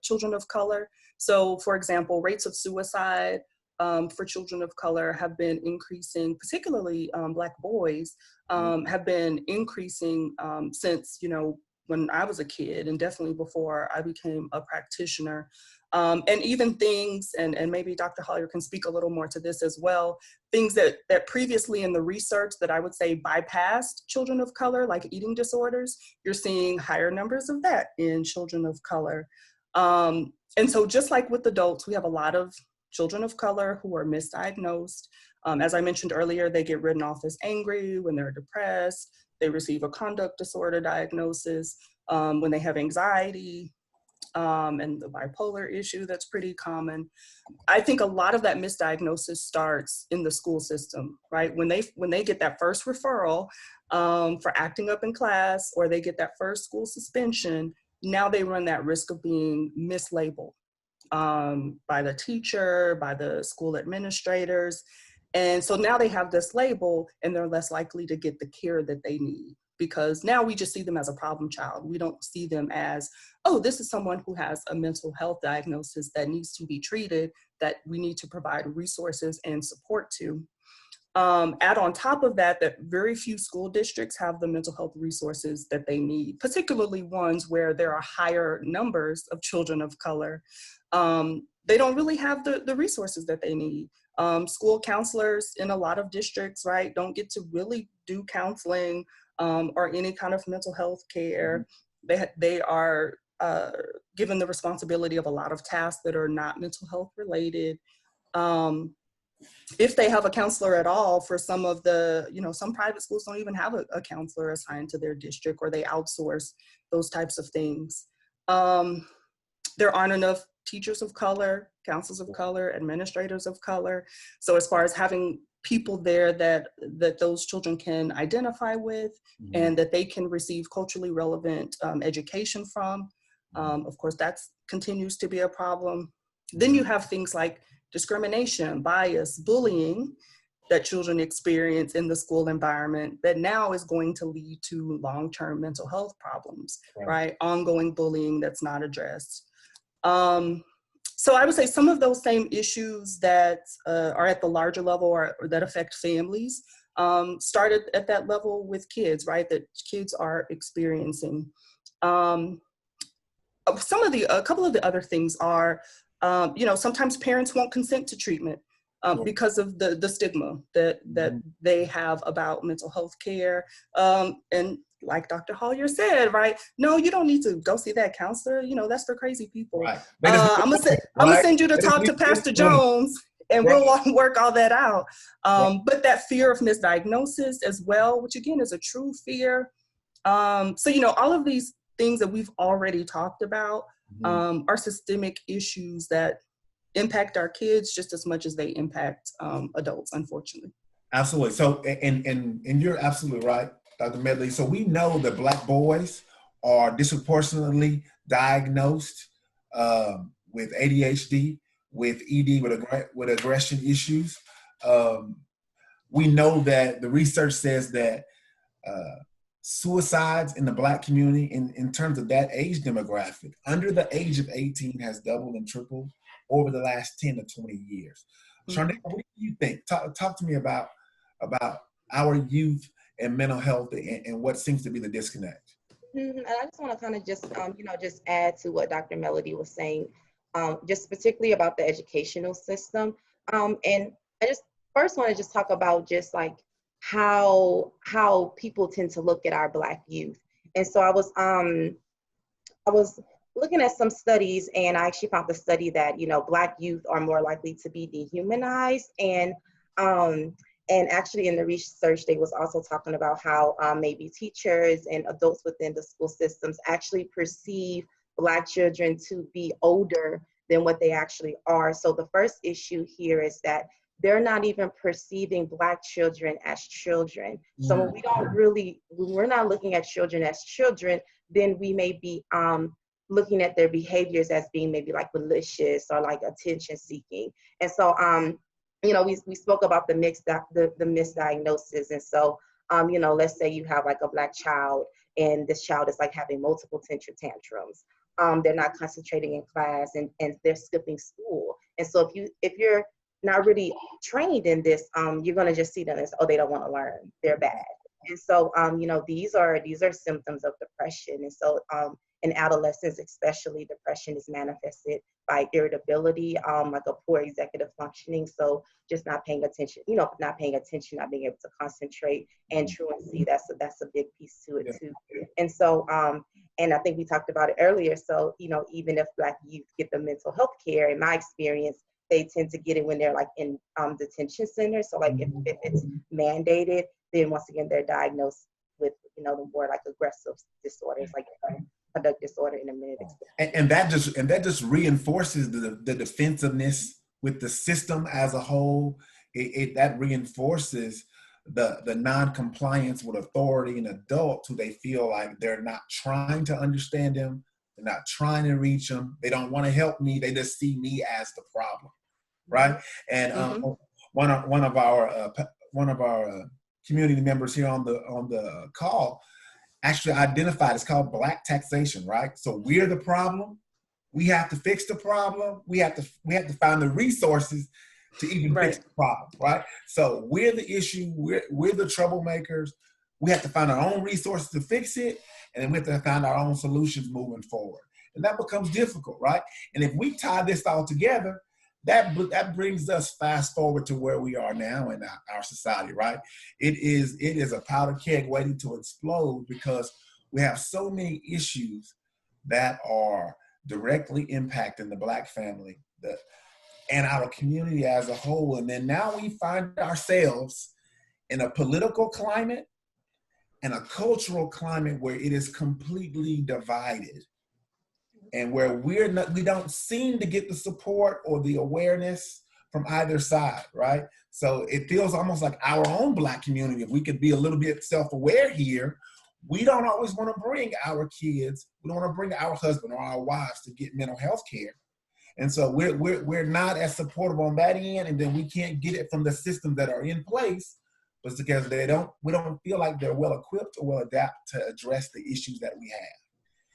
children of color. So, for example, rates of suicide for children of color have been increasing, particularly Black boys, have been increasing since, you know, when I was a kid, and definitely before I became a practitioner. And even things, and maybe Dr. Hollier can speak a little more to this as well, things that previously in the research that I would say bypassed children of color, like eating disorders, you're seeing higher numbers of that in children of color. And so just like with adults, we have a lot of children of color who are misdiagnosed. As I mentioned earlier, they get written off as angry when they're depressed. They receive a conduct disorder diagnosis when they have anxiety, and the bipolar issue that's pretty common. I think a lot of that misdiagnosis starts in the school system, right? When they get that first referral for acting up in class, or they get that first school suspension, now they run that risk of being mislabeled by the teacher, by the school administrators. And so now they have this label and they're less likely to get the care that they need, because now we just see them as a problem child. We don't see them as, oh, this is someone who has a mental health diagnosis that needs to be treated, that we need to provide resources and support to. Add on top of that, that very few school districts have the mental health resources that they need, particularly ones where there are higher numbers of children of color. They don't really have the resources that they need. School counselors in a lot of districts, right, don't get to really do counseling or any kind of mental health care. They are given the responsibility of a lot of tasks that are not mental health related. If they have a counselor at all, for some of the, some private schools don't even have a counselor assigned to their district, or they outsource those types of things. There aren't enough teachers of color, counselors of color, administrators of color. So as far as having people there that those children can identify with, and that they can receive culturally relevant education from, of course, that continues to be a problem. Then you have things like discrimination, bias, bullying that children experience in the school environment that now is going to lead to long-term mental health problems, right? Ongoing bullying that's not addressed. So I would say some of those same issues that are at the larger level, or that affect families, started at that level with kids, right? That kids are experiencing. A couple of the other things are, sometimes parents won't consent to treatment because of the stigma that they have about mental health care. And like Dr. Hollier said, right? No, you don't need to go see that counselor. That's for crazy people. Right. I'm gonna send you to talk to Pastor Jones, and we'll work all that out. But that fear of misdiagnosis as well, which again is a true fear. So all of these things that we've already talked about are systemic issues that impact our kids just as much as they impact adults, unfortunately. Absolutely. So, and you're absolutely right, Dr. Medley. So we know that Black boys are disproportionately diagnosed with ADHD, with ED, with aggression issues. We know that the research says that suicides in the Black community in terms of that age demographic, under the age of 18, has doubled and tripled over the last 10 to 20 years. Charnel, what do you think? Talk to me about our youth and mental health and what seems to be the disconnect. And I just want to kind of just add to what Dr. Melody was saying, just particularly about the educational system. And I just first want to just talk about just like how people tend to look at our Black youth. And so I was looking at some studies, and I actually found the study that Black youth are more likely to be dehumanized, and actually in the research they was also talking about how maybe teachers and adults within the school systems actually perceive Black children to be older than what they actually are. So the first issue here is that they're not even perceiving Black children as children. So when we're not looking at children as children, then we may be looking at their behaviors as being maybe like malicious or like attention seeking. And so, we spoke about the misdiagnosis. And so, let's say you have like a Black child, and this child is like having multiple tantrums. They're not concentrating in class, and they're skipping school. And so if you're not really trained in this, you're going to just see them as, oh, they don't want to learn, they're bad. And so, these are symptoms of depression. And so, in adolescents, especially, depression is manifested by irritability, like a poor executive functioning. So just not paying attention, not paying attention, not being able to concentrate, and truancy. That's a big piece to it too. And so, and I think we talked about it earlier. So, even if Black youth get the mental health care, in my experience, they tend to get it when they're like in detention centers. So like if it's mandated, then once again, they're diagnosed with, the more like aggressive disorders, like conduct disorder in a minute. And that just reinforces the defensiveness with the system as a whole. That reinforces the non-compliance with authority and adults who they feel like they're not trying to understand them, they're not trying to reach them, they don't want to help me, they just see me as the problem, right? And one of our community members here on the call actually identified, it's called Black taxation, right? So we're the problem. We have to fix the problem. We have to find the resources to even fix the problem, right? So we're the issue. We're the troublemakers. We have to find our own resources to fix it, and then we have to find our own solutions moving forward. And that becomes difficult, right? And if we tie this all together, that brings us fast forward to where we are now in our society, right? It is a powder keg waiting to explode because we have so many issues that are directly impacting the Black family and our community as a whole. And then now we find ourselves in a political climate and a cultural climate where it is completely divided, and where we don't seem to get the support or the awareness from either side, right? So it feels almost like our own Black community, if we could be a little bit self-aware here, we don't always want to bring our kids, we don't want to bring our husband or our wives to get mental health care. And so we're not as supportive on that end, and then we can't get it from the systems that are in place, but because we don't feel like they're well equipped or well adapted to address the issues that we have.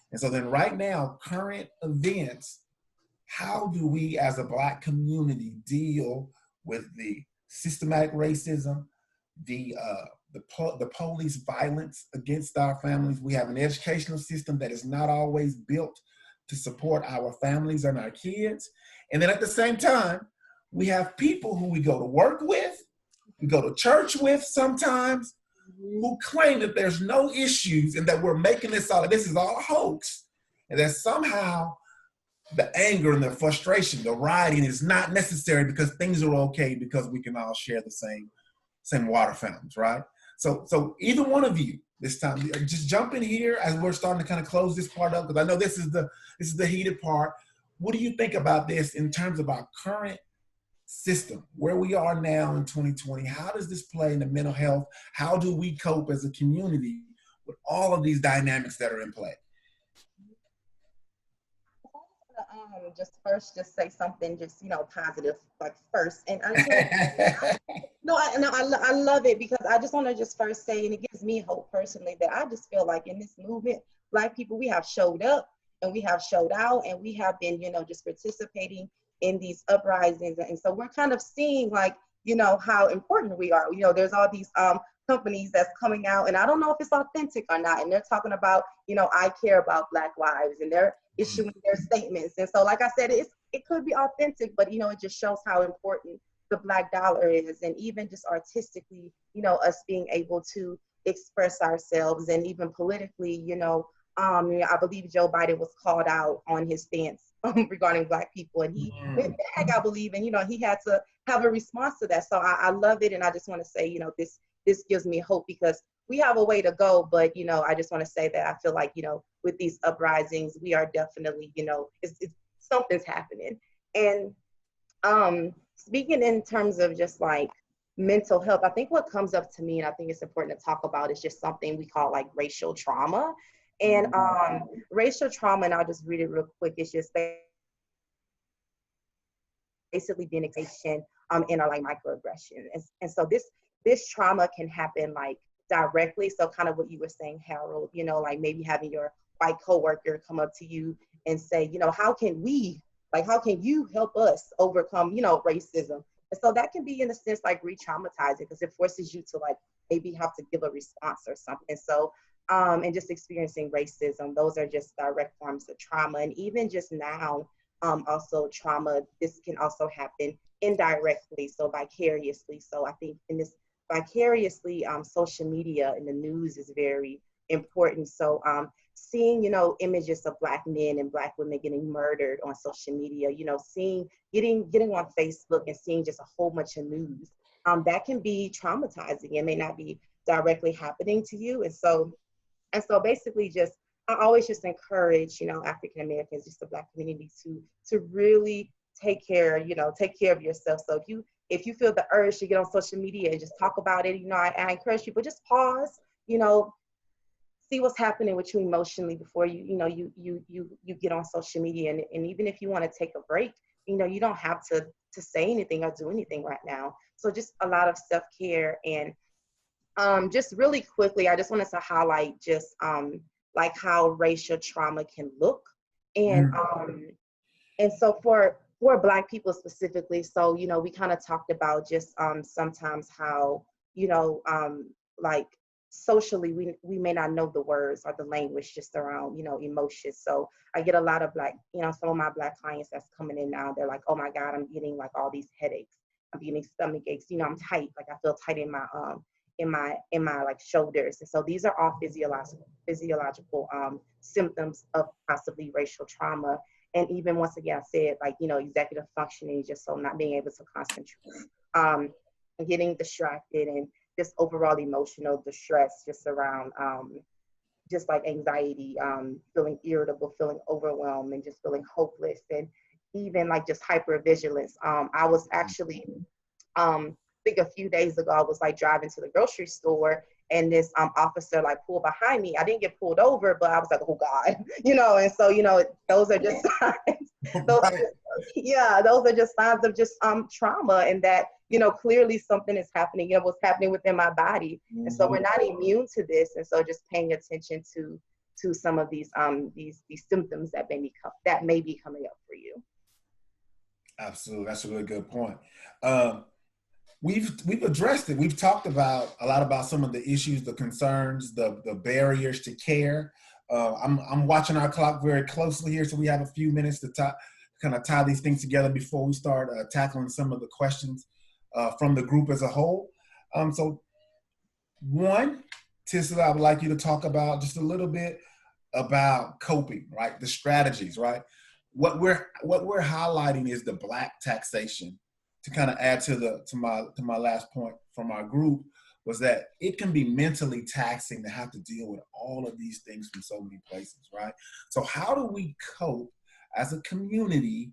And so then right now, current events, how do we as a Black community deal with the systematic racism, the police violence against our families? We have an educational system that is not always built to support our families and our kids. And then at the same time, we have people who we go to work with, we go to church with sometimes, who claim that there's no issues and that we're making this is all a hoax, and that somehow the anger and the frustration, the rioting is not necessary because things are okay because we can all share the same water fountains, right? So either one of you this time, just jump in here as we're starting to kind of close this part up, because I know this is the heated part. What do you think about this in terms of our current system, where we are now in 2020? How does this play in the mental health? How do we cope as a community with all of these dynamics that are in play? Just say something positive like first, and I love it, because I just want to just first say, and it gives me hope personally, that I just feel like in this movement, Black people, we have showed up and we have showed out, and we have been just participating in these uprisings. And so we're kind of seeing how important we are. There's all these companies that's coming out, and I don't know if it's authentic or not, and they're talking about I care about Black lives, and they're issuing their statements. And so like I said, it could be authentic, but it just shows how important the Black dollar is. And even just artistically, us being able to express ourselves, and even politically, I believe Joe Biden was called out on his stance regarding Black people, and he went back, I believe, and he had to have a response to that. So I love it, and I just want to say, this gives me hope, because we have a way to go, but I just want to say that I feel like with these uprisings, we are definitely it's something's happening. And speaking in terms of just like mental health, I think what comes up to me, and I think it's important to talk about, is just something we call like racial trauma. And racial trauma, and I'll just read it real quick, it's just basically being excited in our like microaggression. And so this trauma can happen like directly. So kind of what you were saying, Harold, like maybe having your white coworker come up to you and say, how can you help us overcome, racism? And so that can be, in a sense, like re-traumatizing, because it forces you to like maybe have to give a response or something. So and just experiencing racism. Those are just direct forms of trauma. And even just now, also trauma, this can also happen indirectly, so vicariously. So I think in this vicariously, social media and the news is very important. So seeing, you know, images of Black men and Black women getting murdered on social media, you know, getting on Facebook and seeing just a whole bunch of news, that can be traumatizing. It may not be directly happening to you. And so basically just, I always just encourage, you know, African Americans, just the Black community to really take care of yourself. So if you feel the urge to get on social media and just talk about it, you know, I encourage people, just pause, you know, see what's happening with you emotionally before you get on social media. And even if you want to take a break, you know, you don't have to say anything or do anything right now. So just a lot of self-care. And just really quickly, I just wanted to highlight just like how racial trauma can look. And so for Black people specifically, so, you know, we kind of talked about just sometimes how, you know, like socially we may not know the words or the language just around, you know, emotions. So I get a lot of some of my Black clients that's coming in now, they're like, oh my God, I'm getting like all these headaches, I'm getting stomach aches, you know, I'm tight, like I feel tight in my like shoulders. And so these are all physiological symptoms of possibly racial trauma. And even once again, I said, like, you know, executive functioning, just so not being able to concentrate, getting distracted, and just overall emotional distress just around just like anxiety, feeling irritable, feeling overwhelmed, and just feeling hopeless, and even like just hypervigilance. I was actually, I think a few days ago, I was like driving to the grocery store, and this officer like pulled behind me. I didn't get pulled over, but I was like, oh God, you know. And so, you know, those are just signs. Those are just signs of just trauma, and that, you know, clearly something is happening, you know, what's happening within my body. And so we're not immune to this. And so just paying attention to some of these symptoms that may be coming up for you. Absolutely, that's a really good point. We've addressed it. We've talked a lot about some of the issues, the concerns, the barriers to care. I'm watching our clock very closely here, so we have a few minutes to kind of tie these things together before we start tackling some of the questions from the group as a whole. So one, Ticily, I would like you to talk about just a little bit about coping, right? The strategies, right? What we're highlighting is the Black taxation. To kind of add to my last point from our group, was that it can be mentally taxing to have to deal with all of these things from so many places, right? So how do we cope as a community,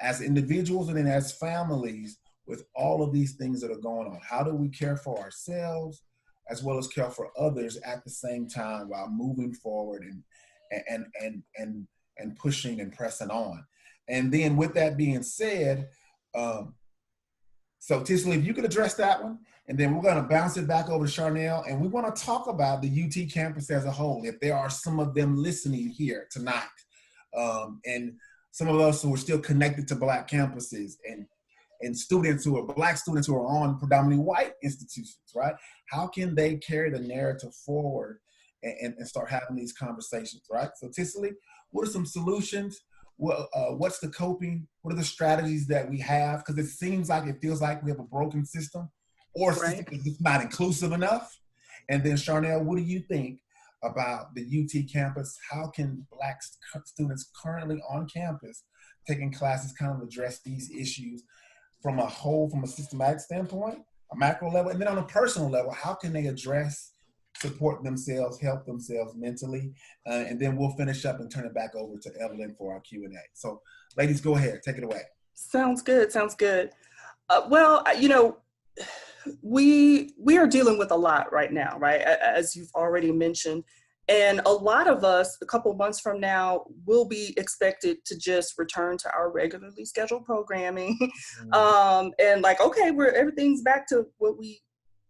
as individuals, and then as families, with all of these things that are going on? How do we care for ourselves as well as care for others at the same time while moving forward and pushing and pressing on? And then with that being said, so Ticily, if you could address that one, and then we're going to bounce it back over to Charnel, and we want to talk about the UT campus as a whole, if there are some of them listening here tonight, and some of us who are still connected to Black campuses, and students who are Black students who are on predominantly white institutions, right? How can they carry the narrative forward and start having these conversations, right? So Ticily, what are some solutions? What's the coping? What are the strategies that we have? Because it feels like we have a broken system, or a system that's just not inclusive enough. And then Charnel, what do you think about the UT campus? How can Black students currently on campus taking classes kind of address these issues from a systematic standpoint, a macro level, and then on a personal level, how can they support themselves, help themselves mentally, and then we'll finish up and turn it back over to Evelyn for our Q&A. So ladies, go ahead, take it away. Sounds good. Well, you know, we are dealing with a lot right now, right? As you've already mentioned. And a lot of us, a couple months from now, will be expected to just return to our regularly scheduled programming. And like, okay, everything's back to what we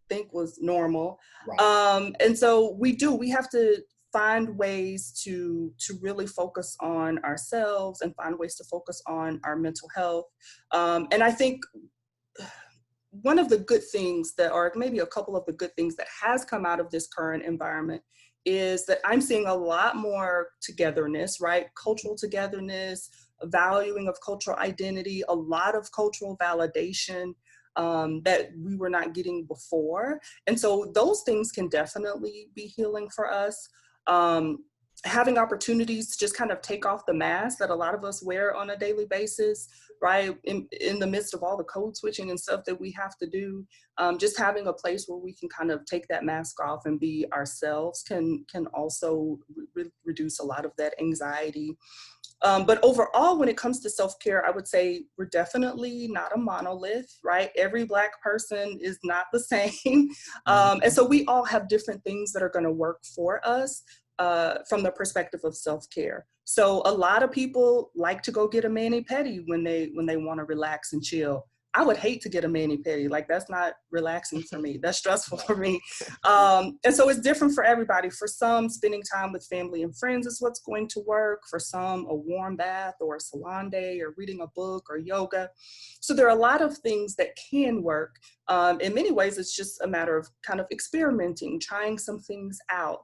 think was normal. Right. And so we have to find ways to really focus on ourselves and find ways to focus on our mental health. And I think one of the good things that, or maybe a couple of the good things that has come out of this current environment is that I'm seeing a lot more togetherness, right? Cultural togetherness, valuing of cultural identity, a lot of cultural validation that we were not getting before. And so those things can definitely be healing for us. Having opportunities to just kind of take off the mask that a lot of us wear on a daily basis, right? In the midst of all the code switching and stuff that we have to do, just having a place where we can kind of take that mask off and be ourselves can also reduce a lot of that anxiety. But overall, when it comes to self-care, I would say we're definitely not a monolith, right? Every Black person is not the same. And so we all have different things that are going to work for us from the perspective of self-care. So a lot of people like to go get a mani-pedi when they want to relax and chill. I would hate to get a mani-pedi. Like, that's not relaxing for me. That's stressful for me. And so it's different for everybody. For some, spending time with family and friends is what's going to work. For some, a warm bath or a salon day or reading a book or yoga. So there are a lot of things that can work. In many ways, it's just a matter of kind of experimenting, trying some things out.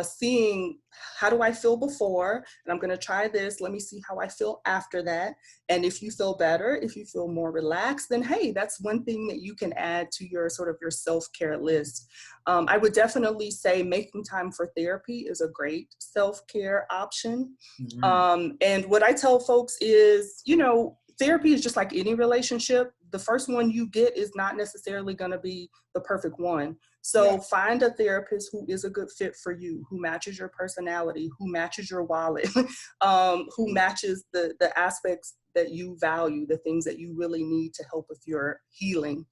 Seeing, how do I feel before, and I'm going to try this, let me see how I feel after that. And if you feel better, if you feel more relaxed, then hey, that's one thing that you can add to your sort of your self-care list. I would definitely say making time for therapy is a great self-care option. And what I tell folks is, you know, therapy is just like any relationship. The first one you get is not necessarily going to be the perfect one. So find a therapist who is a good fit for you, who matches your personality, who matches your wallet, who matches the aspects that you value, the things that you really need to help with your healing.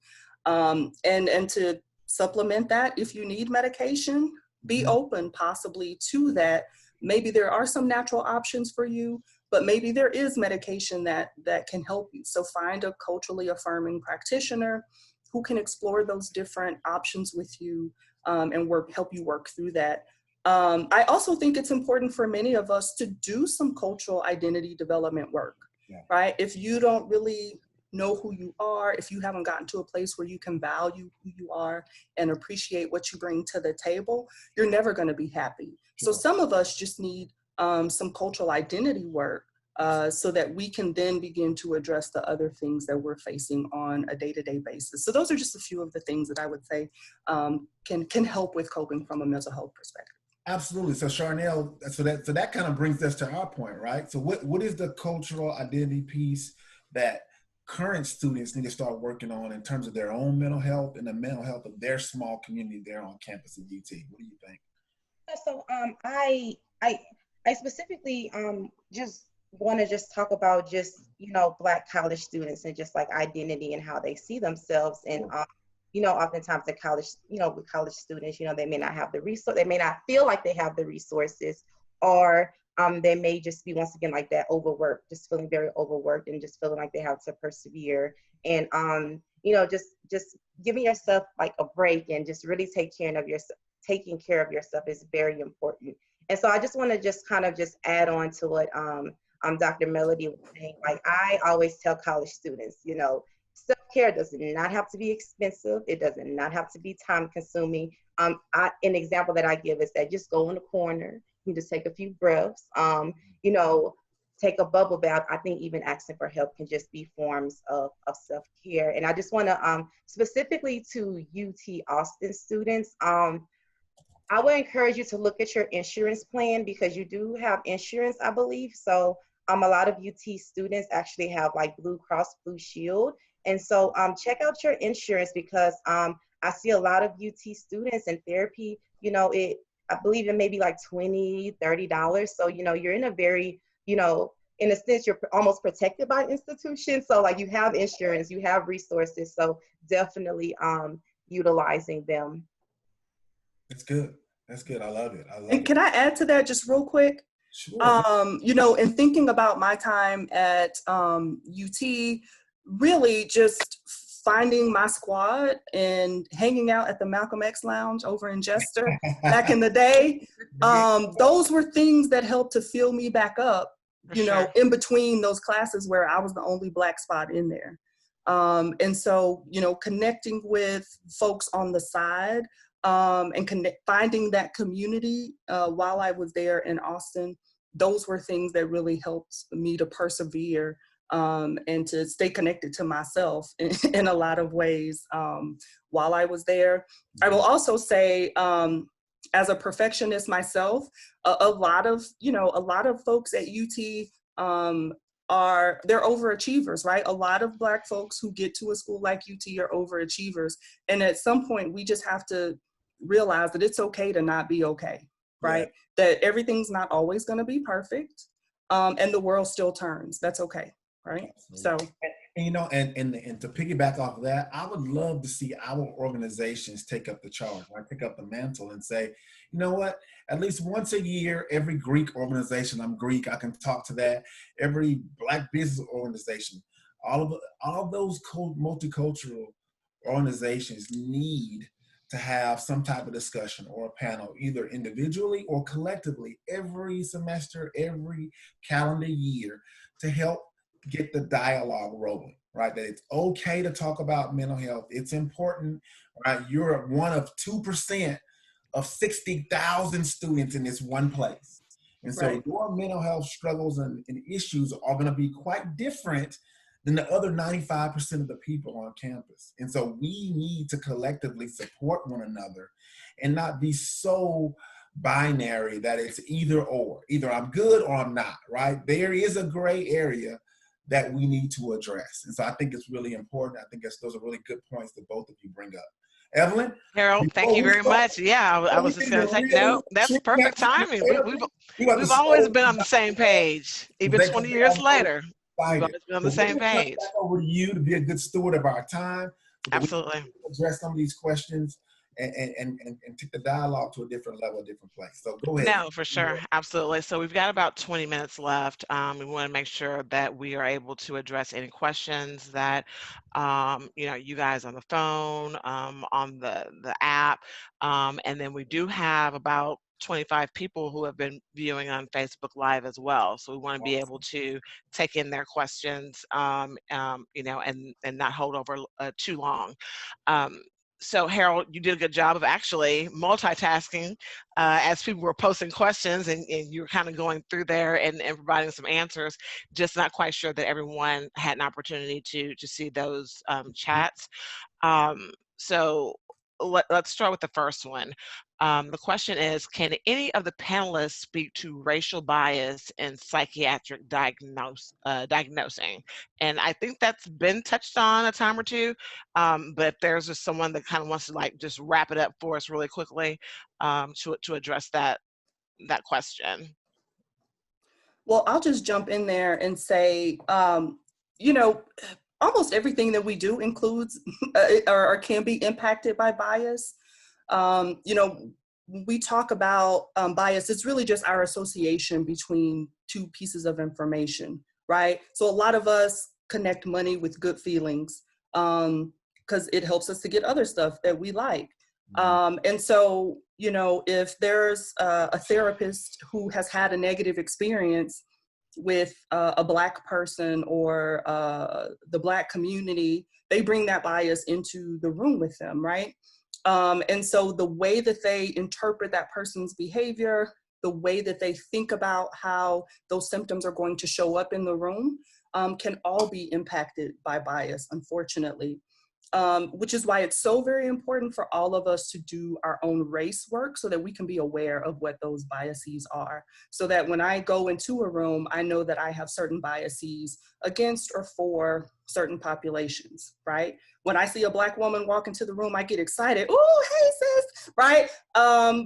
And to supplement that, if you need medication, be open possibly to that. Maybe there are some natural options for you, but maybe there is medication that can help you. So find a culturally affirming practitioner who can explore those different options with you and help you work through that. I also think it's important for many of us to do some cultural identity development work, right? If you don't really know who you are, if you haven't gotten to a place where you can value who you are and appreciate what you bring to the table, you're never going to be happy. So some of us just need some cultural identity work so that we can then begin to address the other things that we're facing on a day-to-day basis. So those are just a few of the things that I would say can help with coping from a mental health perspective. Absolutely. So Charnel, so that kind of brings us to our point, right? So what is the cultural identity piece that current students need to start working on in terms of their own mental health and the mental health of their small community there on campus at UT? What do you think? So I specifically just want to just talk about just, you know, Black college students and just like identity and how they see themselves. And, you know, oftentimes the college, you know, with college students, you know, they may not have the resource, they may not feel like they have the resources, or they may just be, once again, like that overworked, just feeling very overworked and just feeling like they have to persevere. And, you know, just giving yourself like a break and just really taking care of yourself is very important. And so I just want to just kind of just add on to what Dr. Melody was saying. Like, I always tell college students, you know, self-care does not have to be expensive. It does not have to be time consuming. An example that I give is that just go in the corner, you just take a few breaths, you know, take a bubble bath. I think even asking for help can just be forms of self-care. And I just want to specifically to UT Austin students, I would encourage you to look at your insurance plan, because you do have insurance, I believe. So a lot of UT students actually have like Blue Cross Blue Shield. And so check out your insurance, because I see a lot of UT students in therapy, you know, I believe it may be like $20, $30. So, you know, you're in a very, you know, in a sense, you're almost protected by institutions. So like you have insurance, you have resources. So definitely utilizing them. That's good. That's good. I love it. And can I add to that just real quick? Sure. You know, in thinking about my time at UT, really just finding my squad and hanging out at the Malcolm X Lounge over in Jester back in the day, those were things that helped to fill me back up, you know, in between those classes where I was the only Black spot in there. And so, you know, connecting with folks on the side and finding that community while I was there in Austin, those were things that really helped me to persevere and to stay connected to myself in a lot of ways while I was there. I will also say, as a perfectionist myself, a lot of folks at UT they're overachievers, right? A lot of Black folks who get to a school like UT are overachievers. And at some point, we just have to realize that it's okay to not be okay, right? Yeah. That everything's not always going to be perfect, and the world still turns. That's okay, right? Absolutely. So, and, you know, and to piggyback off of that, I would love to see our organizations take up the charge, right? Take up the mantle and say, you know what? At least once a year, every Greek organization, I'm Greek, I can talk to that. Every Black business organization, all of those multicultural organizations need to have some type of discussion or a panel, either individually or collectively, every semester, every calendar year, to help get the dialogue rolling, right? That it's okay to talk about mental health. It's important, right? You're one of 2% of 60,000 students in this one place. And so right. Your mental health struggles and issues are going to be quite different than the other 95% of the people on campus. And so we need to collectively support one another and not be so binary that it's either or. Either I'm good or I'm not, right? There is a gray area that we need to address. And so I think it's really important. I think those are really good points that both of you bring up. Evelyn? Harold, thank you very much. Yeah, I was just going to say, no, that's perfect timing. We've always been on the same page, even 20 years later. We've always been on the same page. Back over to you to be a good steward of our time. Absolutely. Address some of these questions and take the dialogue to a different level, a different place. So go ahead. No, for sure. Absolutely. So we've got about 20 minutes left. We want to make sure that we are able to address any questions that, you guys on the phone, on the app. And then we do have about 25 people who have been viewing on Facebook Live as well. So we want to be able to take in their questions, and not hold over too long. So Harold, you did a good job of actually multitasking as people were posting questions and you were kind of going through there and providing some answers, just not quite sure that everyone had an opportunity to see those chats. So let's start with the first one. The question is, can any of the panelists speak to racial bias in psychiatric diagnosing? And I think that's been touched on a time or two, but if there's just someone that kind of wants to just wrap it up for us really quickly to address that question. Well, I'll just jump in there and say, almost everything that we do includes or can be impacted by bias. When we talk about bias, it's really just our association between two pieces of information, right? So a lot of us connect money with good feelings because it helps us to get other stuff that we like. And so, if there's a therapist who has had a negative experience with a Black person or the Black community, they bring that bias into the room with them, right? And so the way that they interpret that person's behavior, the way that they think about how those symptoms are going to show up in the room can all be impacted by bias, unfortunately. Which is why it's so very important for all of us to do our own race work so that we can be aware of what those biases are. So that when I go into a room, I know that I have certain biases against or for certain populations, right? When I see a Black woman walk into the room, I get excited. Oh, hey sis, right?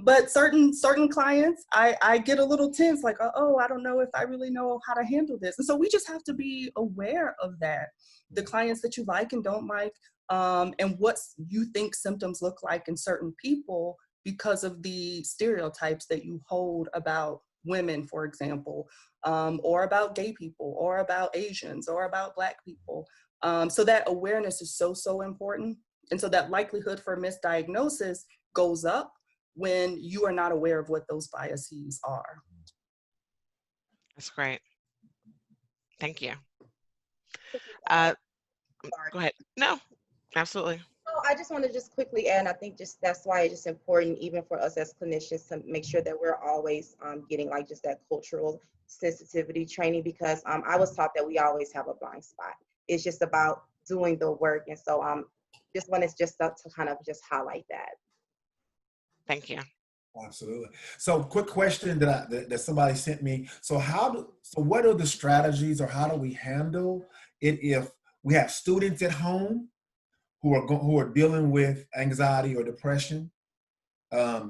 But certain clients, I get a little tense, like, oh, I don't know if I really know how to handle this. And so we just have to be aware of that. The clients that you like and don't like, and what you think symptoms look like in certain people because of the stereotypes that you hold about women, for example, or about gay people, or about Asians, or about Black people. So that awareness is so important. And so that likelihood for misdiagnosis goes up when you are not aware of what those biases are. That's great. Thank you. Sorry. Go ahead. No, absolutely. Oh, I just want to just quickly add, and I think just that's why it's just important, even for us as clinicians, to make sure that we're always getting like just that cultural sensitivity training, because I was taught that we always have a blind spot. It's just about doing the work, and so just wanted just to kind of just highlight that. Thank you. Absolutely. So, quick question that somebody sent me. So, what are the strategies, or how do we handle it if we have students at home who are dealing with anxiety or depression,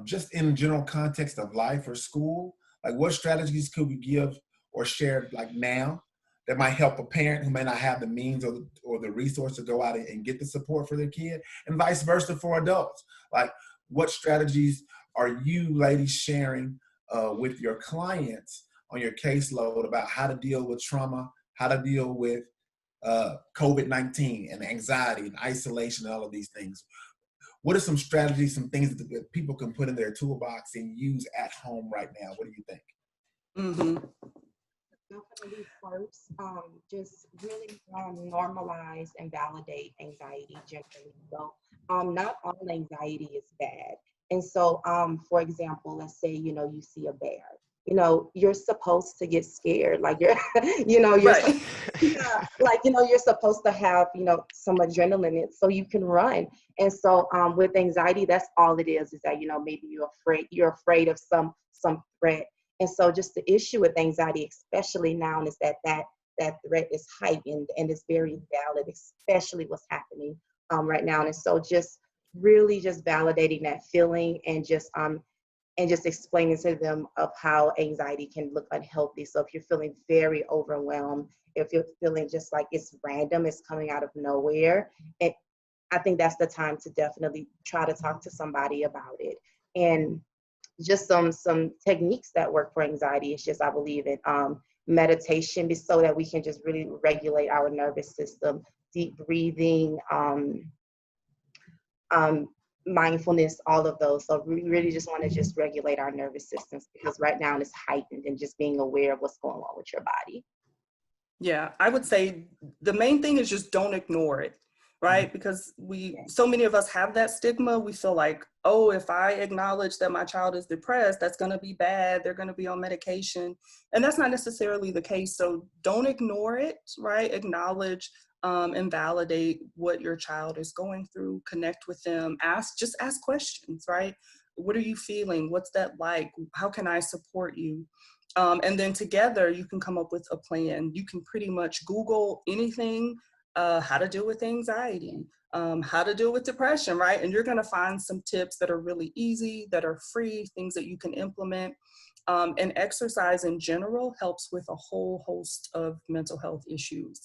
just in general context of life or school? Like, what strategies could we give or share like now that might help a parent who may not have the means or the resource to go out and get the support for their kid, and vice versa for adults? Like, what strategies are you ladies sharing with your clients on your caseload about how to deal with trauma, how to deal with COVID-19 and anxiety and isolation and all of these things? What are some strategies, some things that people can put in their toolbox and use at home right now? What do you think? Mm-hmm. Definitely first, just really normalize and validate anxiety generally. So not all anxiety is bad. And so for example, let's say, you see a bear, you're supposed to get scared. Like you're, you're Right. yeah, like, you're supposed to have, some adrenaline in it so you can run. And so with anxiety, that's all it is that, maybe you're afraid of some threat. And so just the issue with anxiety, especially now, is that threat is heightened and it's very valid, especially what's happening right now. And so just really just validating that feeling and just explaining to them of how anxiety can look unhealthy. So if you're feeling very overwhelmed, if you're feeling just like it's random, it's coming out of nowhere, and I think that's the time to definitely try to talk to somebody about it. And just some techniques that work for anxiety is just, I believe in meditation, so that we can just really regulate our nervous system, deep breathing, mindfulness, all of those. So we really just want to just regulate our nervous systems, because right now it's heightened, and just being aware of what's going on with your body. Yeah, I would say the main thing is just don't ignore it, right? Because so many of us have that stigma. We feel like, oh, if I acknowledge that my child is depressed, that's going to be bad. They're going to be on medication. And that's not necessarily the case. So don't ignore it, right? Acknowledge and validate what your child is going through. Connect with them. Just ask questions, right? What are you feeling? What's that like? How can I support you? And then together you can come up with a plan. You can pretty much Google anything, how to deal with anxiety, how to deal with depression, right? And you're gonna find some tips that are really easy, that are free, things that you can implement. And exercise in general helps with a whole host of mental health issues.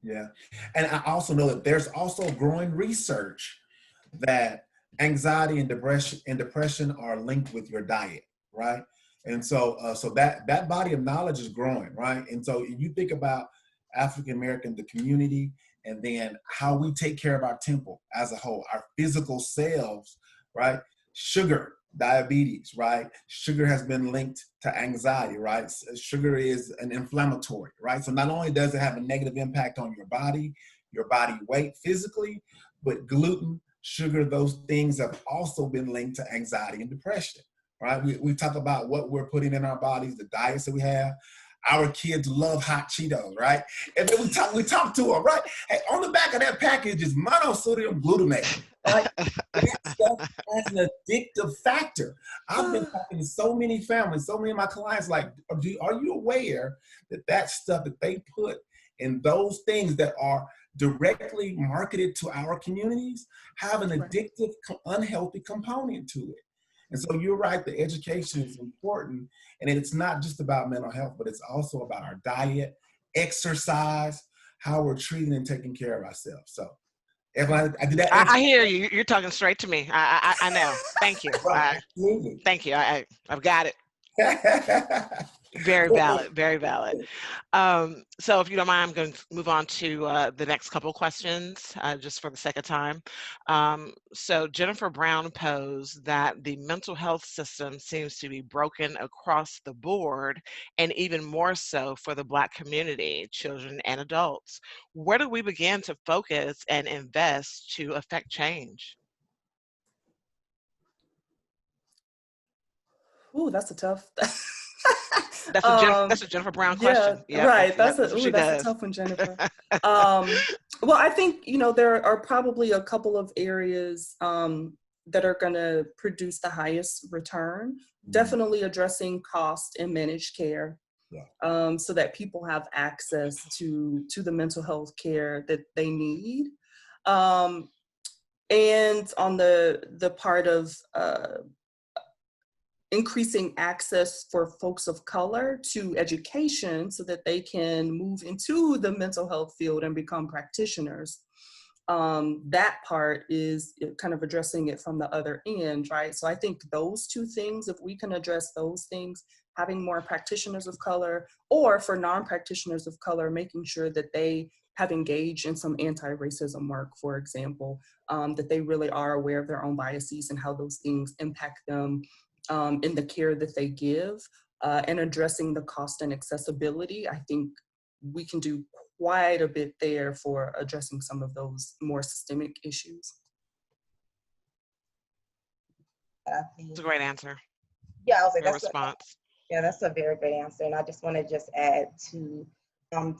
Yeah. And I also know that there's also growing research that anxiety and depression are linked with your diet, right? And so that body of knowledge is growing, right? And so you think about African American, the community, and then how we take care of our temple as a whole, our physical selves, right? Sugar, diabetes, right? Sugar has been linked to anxiety, right? Sugar is an inflammatory, right? So not only does it have a negative impact on your body weight physically, but gluten, sugar, those things have also been linked to anxiety and depression, right? We talk about what we're putting in our bodies, the diets that we have. Our kids love hot Cheetos, right? And then we talk to them, right? Hey, on the back of that package is monosodium glutamate, right? That stuff has an addictive factor. I've been talking to so many families, so many of my clients, like, are you aware that stuff that they put in those things that are directly marketed to our communities have an addictive, unhealthy component to it? And so you're right, the education is important. And it's not just about mental health, but it's also about our diet, exercise, how we're treating and taking care of ourselves. So, Evelyn, did that answer? I hear you. You're talking straight to me. I know. Thank you. Right, absolutely. Thank you. I've got it. Very valid, very valid. So if you don't mind, I'm going to move on to the next couple questions, just for the sake of time. So Jennifer Brown posed that the mental health system seems to be broken across the board, and even more so for the Black community, children and adults. Where do we begin to focus and invest to affect change? Ooh, that's a tough. That's a Jennifer Brown Yeah, question. Yep, right. that's what she That's a does. tough one, Jennifer. Well, I think, there are probably a couple of areas that are going to produce the highest return. Definitely addressing cost and managed care, so that people have access to the mental health care that they need. And on the part of increasing access for folks of color to education so that they can move into the mental health field and become practitioners. That part is kind of addressing it from the other end, right? So I think those two things, if we can address those things, having more practitioners of color, or for non-practitioners of color, making sure that they have engaged in some anti-racism work, for example, that they really are aware of their own biases and how those things impact them in the care that they give, and addressing the cost and accessibility. I think we can do quite a bit there for addressing some of those more systemic issues. It's a great answer. Yeah, I was like, Great response. that's a very great answer. And I just want to just add to,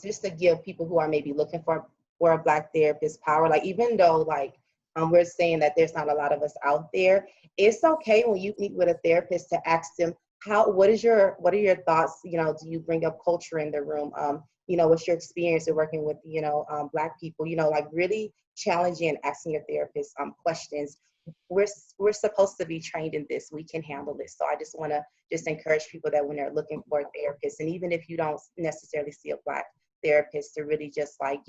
just to give people who are maybe looking for a Black therapist power, like even though like we're saying that there's not a lot of us out there, it's okay when you meet with a therapist to ask them, what are your thoughts? Do you bring up culture in the room? What's your experience of working with, Black people? Like really challenging and asking your therapist questions. We're supposed to be trained in this. We can handle this. So I just want to encourage people that when they're looking for a therapist, and even if you don't necessarily see a Black therapist, to really just like,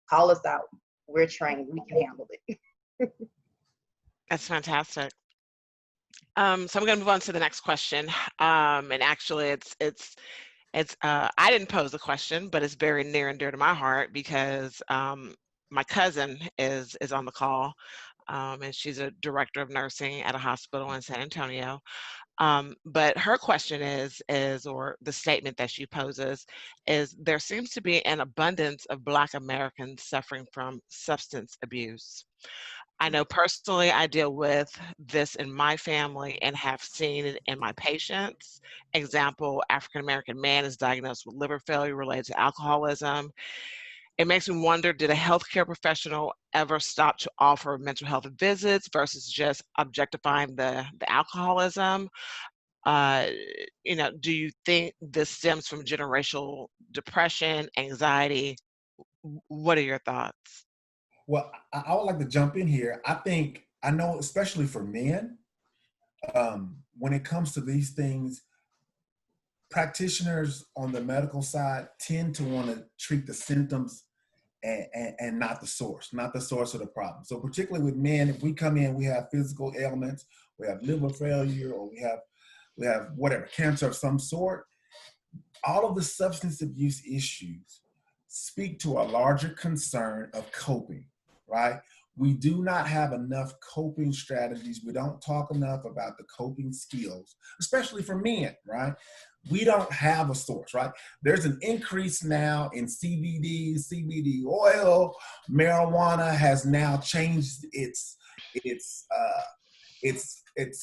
call us out. We're trained. We can handle it. That's fantastic. So I'm going to move on to the next question. And actually, it's I didn't pose the question, but it's very near and dear to my heart because my cousin is on the call, and she's a director of nursing at a hospital in San Antonio. But her question or the statement that she poses is, there seems to be an abundance of Black Americans suffering from substance abuse. I know personally I deal with this in my family and have seen it in my patients. Example, African-American man is diagnosed with liver failure related to alcoholism. It makes me wonder, did a healthcare professional ever stop to offer mental health visits versus just objectifying the alcoholism? Do you think this stems from generational depression, anxiety? What are your thoughts? Well, I would like to jump in here. I know, especially for men, when it comes to these things, practitioners on the medical side tend to want to treat the symptoms and not the source of the problem. So particularly with men, if we come in, we have physical ailments, we have liver failure, or we have whatever, cancer of some sort, all of the substance abuse issues speak to a larger concern of coping, right? We do not have enough coping strategies. We don't talk enough about the coping skills, especially for men, right? We don't have a source, right? There's an increase now in CBD oil. Marijuana has now changed its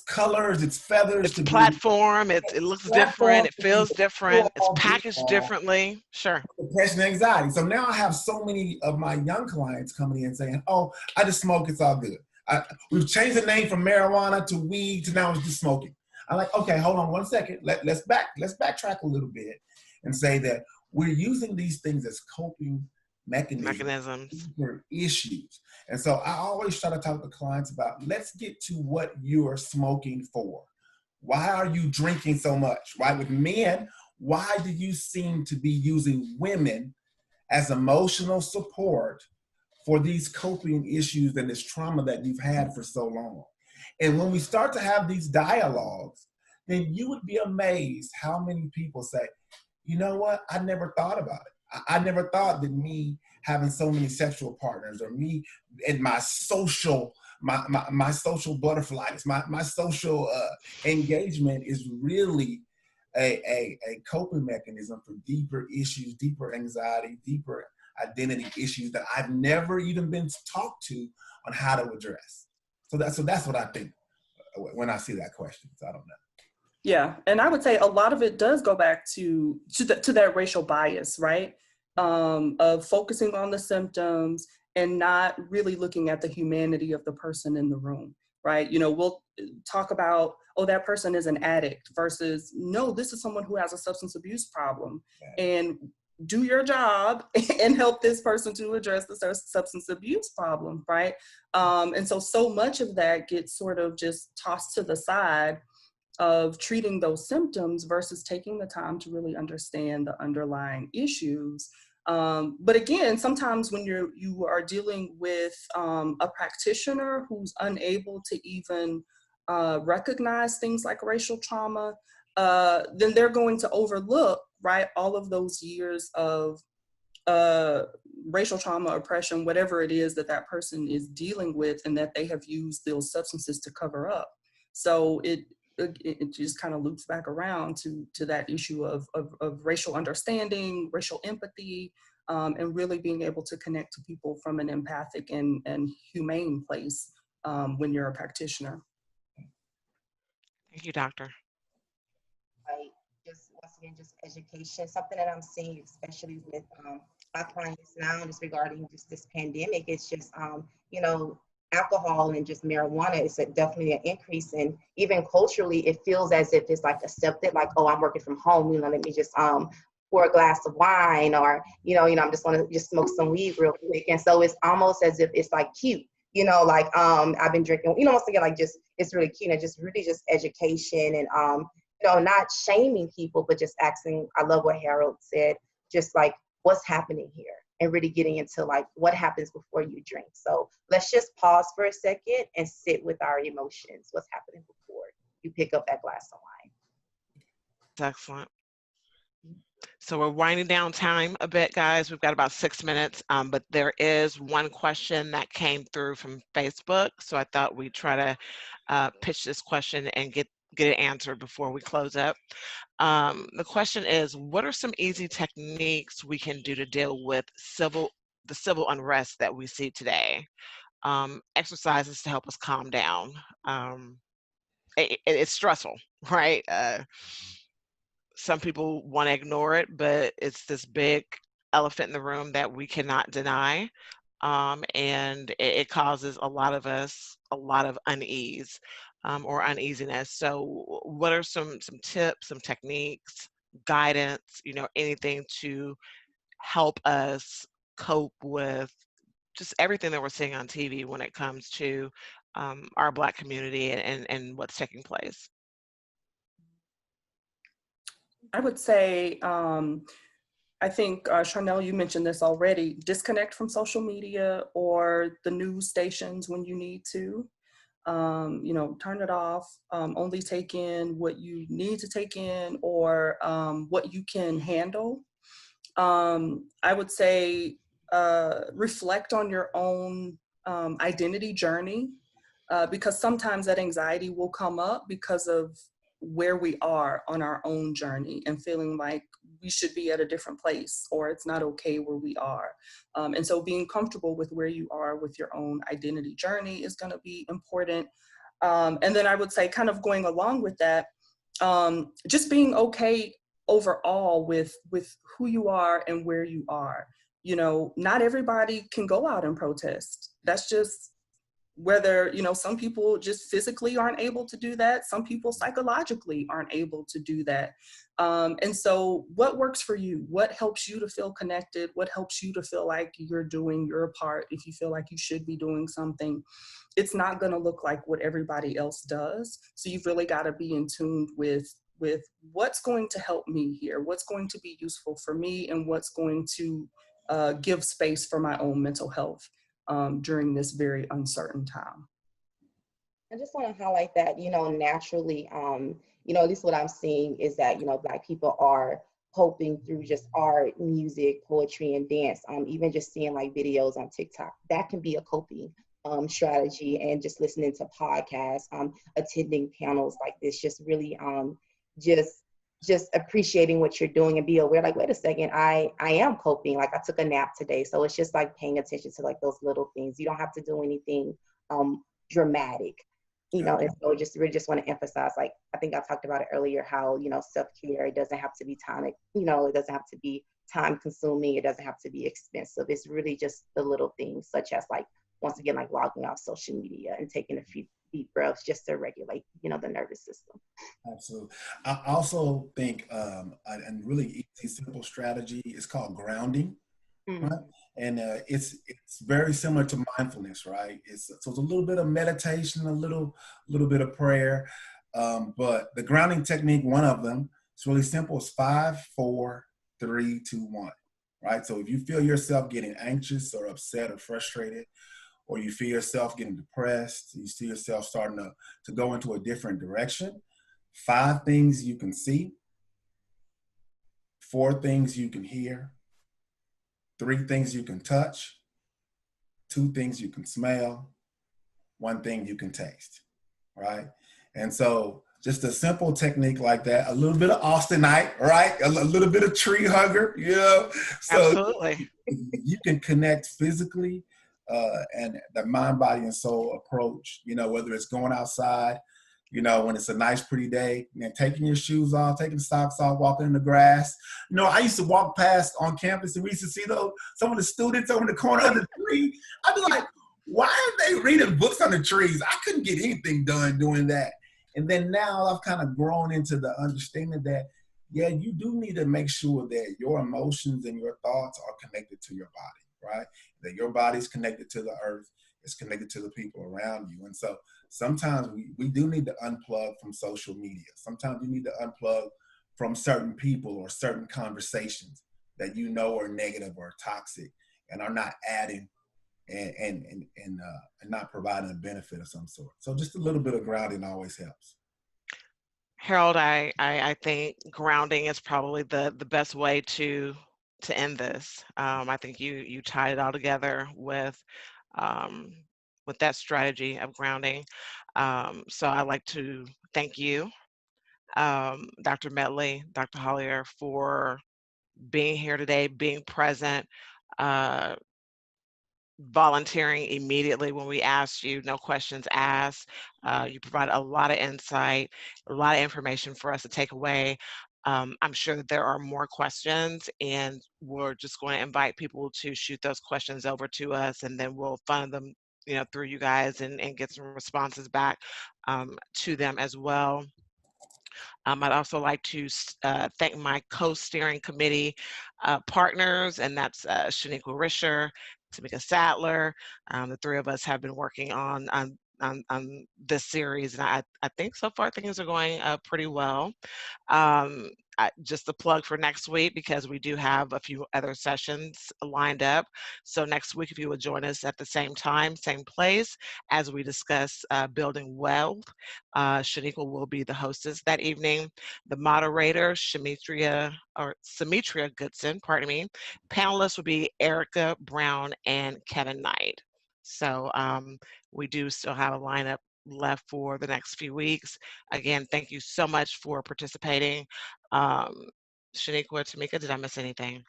colors, its feathers. Its platform, it looks different, it feels different, it's packaged differently. Sure. Depression and anxiety. So now I have so many of my young clients coming in saying, oh, I just smoke, it's all good. We've changed the name from marijuana to weed to now it's just smoking. I'm like, okay, hold on one second. Let's backtrack a little bit and say that we're using these things as coping mechanisms for issues. And so I always try to talk to clients about, let's get to what you are smoking for. Why are you drinking so much? Right? With men, why do you seem to be using women as emotional support for these coping issues and this trauma that you've had for so long? And when we start to have these dialogues, then you would be amazed how many people say, you know what, I never thought about it. I never thought that me having so many sexual partners, or me and my social, my social butterflies, my social engagement is really a coping mechanism for deeper issues, deeper anxiety, deeper identity issues that I've never even been talked to on how to address. So that's what I think when I see that question. So I don't know. Yeah, and I would say a lot of it does go back to that racial bias, right? Of focusing on the symptoms and not really looking at the humanity of the person in the room, right? You know, we'll talk about, oh, that person is an addict versus, no, this is someone who has a substance abuse problem, and do your job and help this person to address the substance abuse problem, right? And so much of that gets sort of just tossed to the side of treating those symptoms versus taking the time to really understand the underlying issues. But again, sometimes when you are dealing with a practitioner who's unable to even recognize things like racial trauma, then they're going to overlook, right, all of those years of racial trauma, oppression, whatever it is that that person is dealing with, and that they have used those substances to cover up. So it just kind of loops back around to that issue of racial understanding, racial empathy, and really being able to connect to people from an empathic and humane place when you're a practitioner. Thank you, doctor. Right. Just once again, just education, something that I'm seeing, especially with my clients now, just regarding just this pandemic. It's just, you know, alcohol and just marijuana is definitely an increase. And even culturally, it feels as if it's like accepted, like, oh, I'm working from home, you know, let me just pour a glass of wine, or, I'm just going to just smoke some weed real quick. And so it's almost as if it's like cute, like I've been drinking, once again, like just, it's really cute, and just really just education and, not shaming people, but just asking. I love what Harold said, just like, what's happening here, and really getting into like what happens before you drink. So let's just pause for a second and sit with our emotions. What's happening before you pick up that glass of wine? That's excellent. So we're winding down time a bit, guys. We've got about 6 minutes, but there is one question that came through from Facebook. So I thought we'd try to pitch this question and get it answered before we close up. The question is, what are some easy techniques we can do to deal with the civil unrest that we see today? Exercises to help us calm down. It's stressful, right? Some people want to ignore it, but it's this big elephant in the room that we cannot deny. And it causes a lot of us a lot of unease or uneasiness. So what are some tips, some techniques, guidance, anything to help us cope with just everything that we're seeing on TV when it comes to our Black community and what's taking place? I would say, I think, Charnel, you mentioned this already, disconnect from social media or the news stations when you need to. Turn it off, only take in what you need to take in, or what you can handle. I would say reflect on your own identity journey, because sometimes that anxiety will come up because of where we are on our own journey and feeling like we should be at a different place, or it's not okay where we are. And so being comfortable with where you are with your own identity journey is going to be important. And then I would say, kind of going along with that, just being okay overall with who you are and where you are. Not everybody can go out and protest. That's just whether, some people just physically aren't able to do that. Some people psychologically aren't able to do that. And so what works for you? What helps you to feel connected? What helps you to feel like you're doing your part? If you feel like you should be doing something, it's not going to look like what everybody else does. So you've really got to be in tune with what's going to help me here, what's going to be useful for me, and what's going to give space for my own mental health during this very uncertain time. I just want to highlight that, naturally, at least what I'm seeing is that, Black people are coping through just art, music, poetry, and dance. Even just seeing like videos on TikTok, that can be a coping strategy, and just listening to podcasts, attending panels like this, just really just appreciating what you're doing and be aware, like, wait a second, I am coping. Like, I took a nap today. So it's just like paying attention to like those little things. You don't have to do anything dramatic, and so really just want to emphasize, like, I think I talked about it earlier, how, self-care, it doesn't have to be time, it doesn't have to be time consuming. It doesn't have to be expensive. It's really just the little things, such as, like, once again, like logging off social media and taking a few deep breaths just to regulate, the nervous system. Absolutely. I also think a really easy, simple strategy is called grounding, right? And it's very similar to mindfulness, right? So it's a little bit of meditation, a little bit of prayer, but the grounding technique, one of them, it's really simple. It's 5, 4, 3, 2, 1, right? So if you feel yourself getting anxious or upset or frustrated, or you feel yourself getting depressed, you see yourself starting to go into a different direction, 5 things you can see, 4 things you can hear, 3 things you can touch, 2 things you can smell, 1 thing you can taste, right? And so just a simple technique like that, a little bit of Austinite, right? A little bit of tree hugger, So Absolutely. you can connect physically, and the mind, body, and soul approach, whether it's going outside, when it's a nice, pretty day, and taking your shoes off, taking socks off, walking in the grass. I used to walk past on campus, and we used to see some of the students over in the corner of the tree. I'd be like, why are they reading books on the trees? I couldn't get anything done doing that. And then now I've kind of grown into the understanding that, yeah, you do need to make sure that your emotions and your thoughts are connected to your body, right? That your body's connected to the earth, it's connected to the people around you. And so sometimes we do need to unplug from social media. Sometimes you need to unplug from certain people or certain conversations that are negative or toxic and are not adding and not providing a benefit of some sort. So just a little bit of grounding always helps. Harold, I think grounding is probably the best way to end this. I think you tied it all together with that strategy of grounding. So I'd like to thank you, Dr. Medley, Dr. Hollier, for being here today, being present, uh, volunteering immediately when we asked you, no questions asked. You provide a lot of insight, a lot of information for us to take away. I'm sure that there are more questions, and we're just going to invite people to shoot those questions over to us, and then we'll fund them, through you guys, and get some responses back to them as well. I'd also like to thank my co-steering committee partners, and that's Shaniqua Risher, Tamika Sattler. The 3 of us have been working on this series, and I think so far things are going pretty well. Just a plug for next week, because we do have a few other sessions lined up. So next week, if you would join us at the same time, same place, as we discuss building wealth, Shaniqua will be the hostess that evening. The moderator, Symmetria Goodson, pardon me. Panelists will be Erica Brown and Kevin Knight. So we do still have a lineup left for the next few weeks. Again, thank you so much for participating. Shaniqua, Tamika, did I miss anything?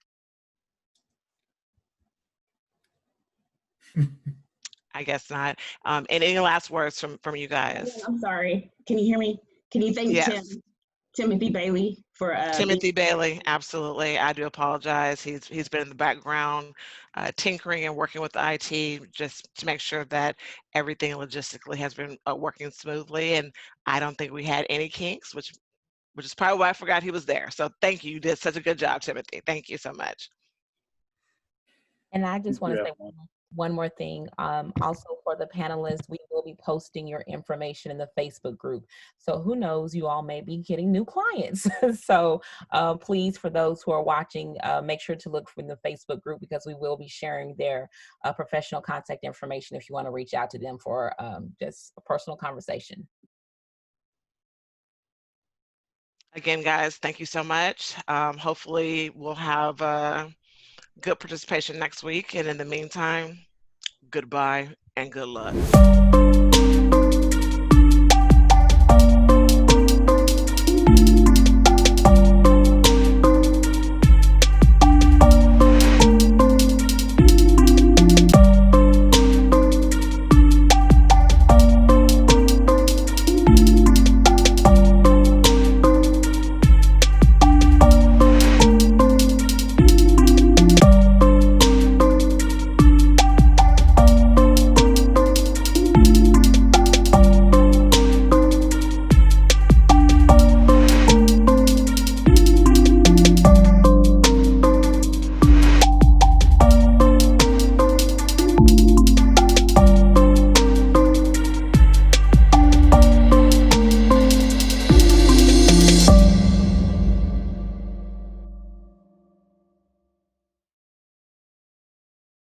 I guess not. Any last words from you guys? I'm sorry. Can you hear me? Can you thank Yes. Timothy Bailey for Timothy Bailey, absolutely. I do apologize. He's been in the background, tinkering and working with the IT just to make sure that everything logistically has been working smoothly. And I don't think we had any kinks, which is probably why I forgot he was there. So thank you. You did such a good job, Timothy. Thank you so much. And I just want to say one more thing. Also for the panelists, we will be posting your information in the Facebook group. So who knows, you all may be getting new clients. So please, for those who are watching, make sure to look in the Facebook group, because we will be sharing their professional contact information if you want to reach out to them for just a personal conversation. Again, guys, thank you so much. Hopefully we'll have good participation next week. And in the meantime, goodbye and good luck.